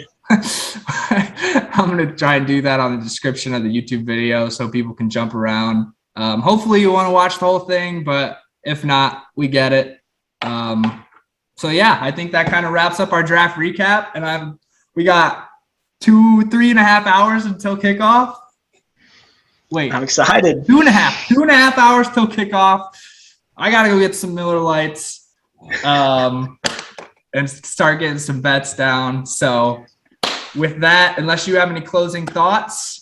A: I'm going to try and do that on the description of the YouTube video so people can jump around. Hopefully you want to watch the whole thing, but if not, we get it. So yeah, I think that kind of wraps up our draft recap. And we got 3.5 hours until kickoff. Wait,
C: I'm excited.
A: 2.5 hours till kickoff. I got to go get some Miller Lights and start getting some bets down. So with that, unless you have any closing thoughts.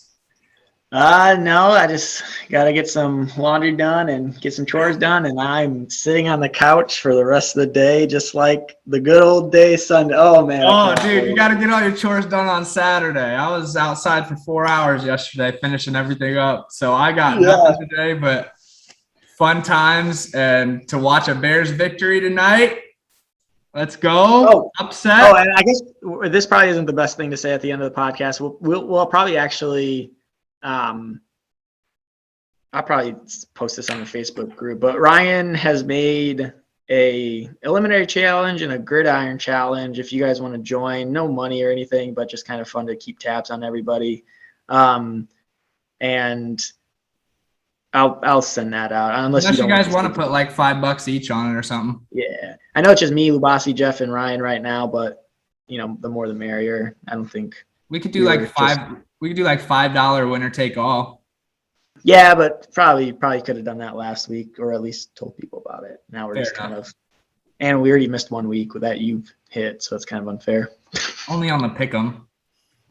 C: No, I just got to get some laundry done and get some chores done. And I'm sitting on the couch for the rest of the day, just like the good old day Sunday. Oh, man.
A: Oh, dude, you got to get all your chores done on Saturday. I was outside for 4 hours yesterday finishing everything up. So I got nothing today but fun times and to watch a Bears victory tonight. Let's go.
C: Oh,
A: upset.
C: Oh, and I guess this probably isn't the best thing to say at the end of the podcast. We'll probably actually I'll probably post this on the Facebook group, but Ryan has made a eliminatory challenge and a gridiron challenge. If you guys want to join, no money or anything, but just kind of fun to keep tabs on everybody. And I'll send that out unless
A: you guys want to put like $5 each on it or something.
C: Yeah, I know it's just me, Lubasi, Geoff, and Ryan right now, but the more the merrier. I don't think
A: we could do like $5 winner take all.
C: Yeah, but probably could have done that last week, or at least told people about it. Now we're and we already missed 1 week with that you've hit, so it's kind of unfair.
A: Only on the pick'em.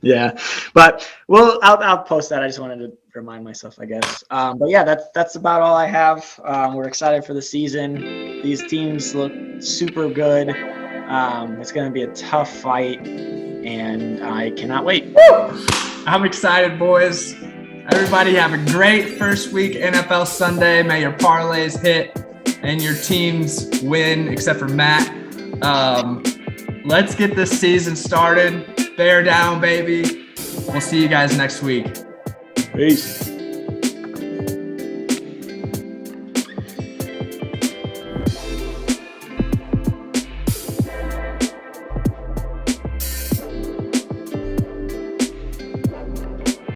C: Yeah, but I'll post that. I just wanted to remind myself, I guess. But yeah, that's about all I have. We're excited for the season. These teams look super good. It's going to be a tough fight, and I cannot wait.
A: Woo! I'm excited, boys. Everybody have a great first week NFL Sunday. May your parlays hit and your teams win, except for Matt. Let's get this season started. Bear down, baby. We'll see you guys next week.
C: Peace.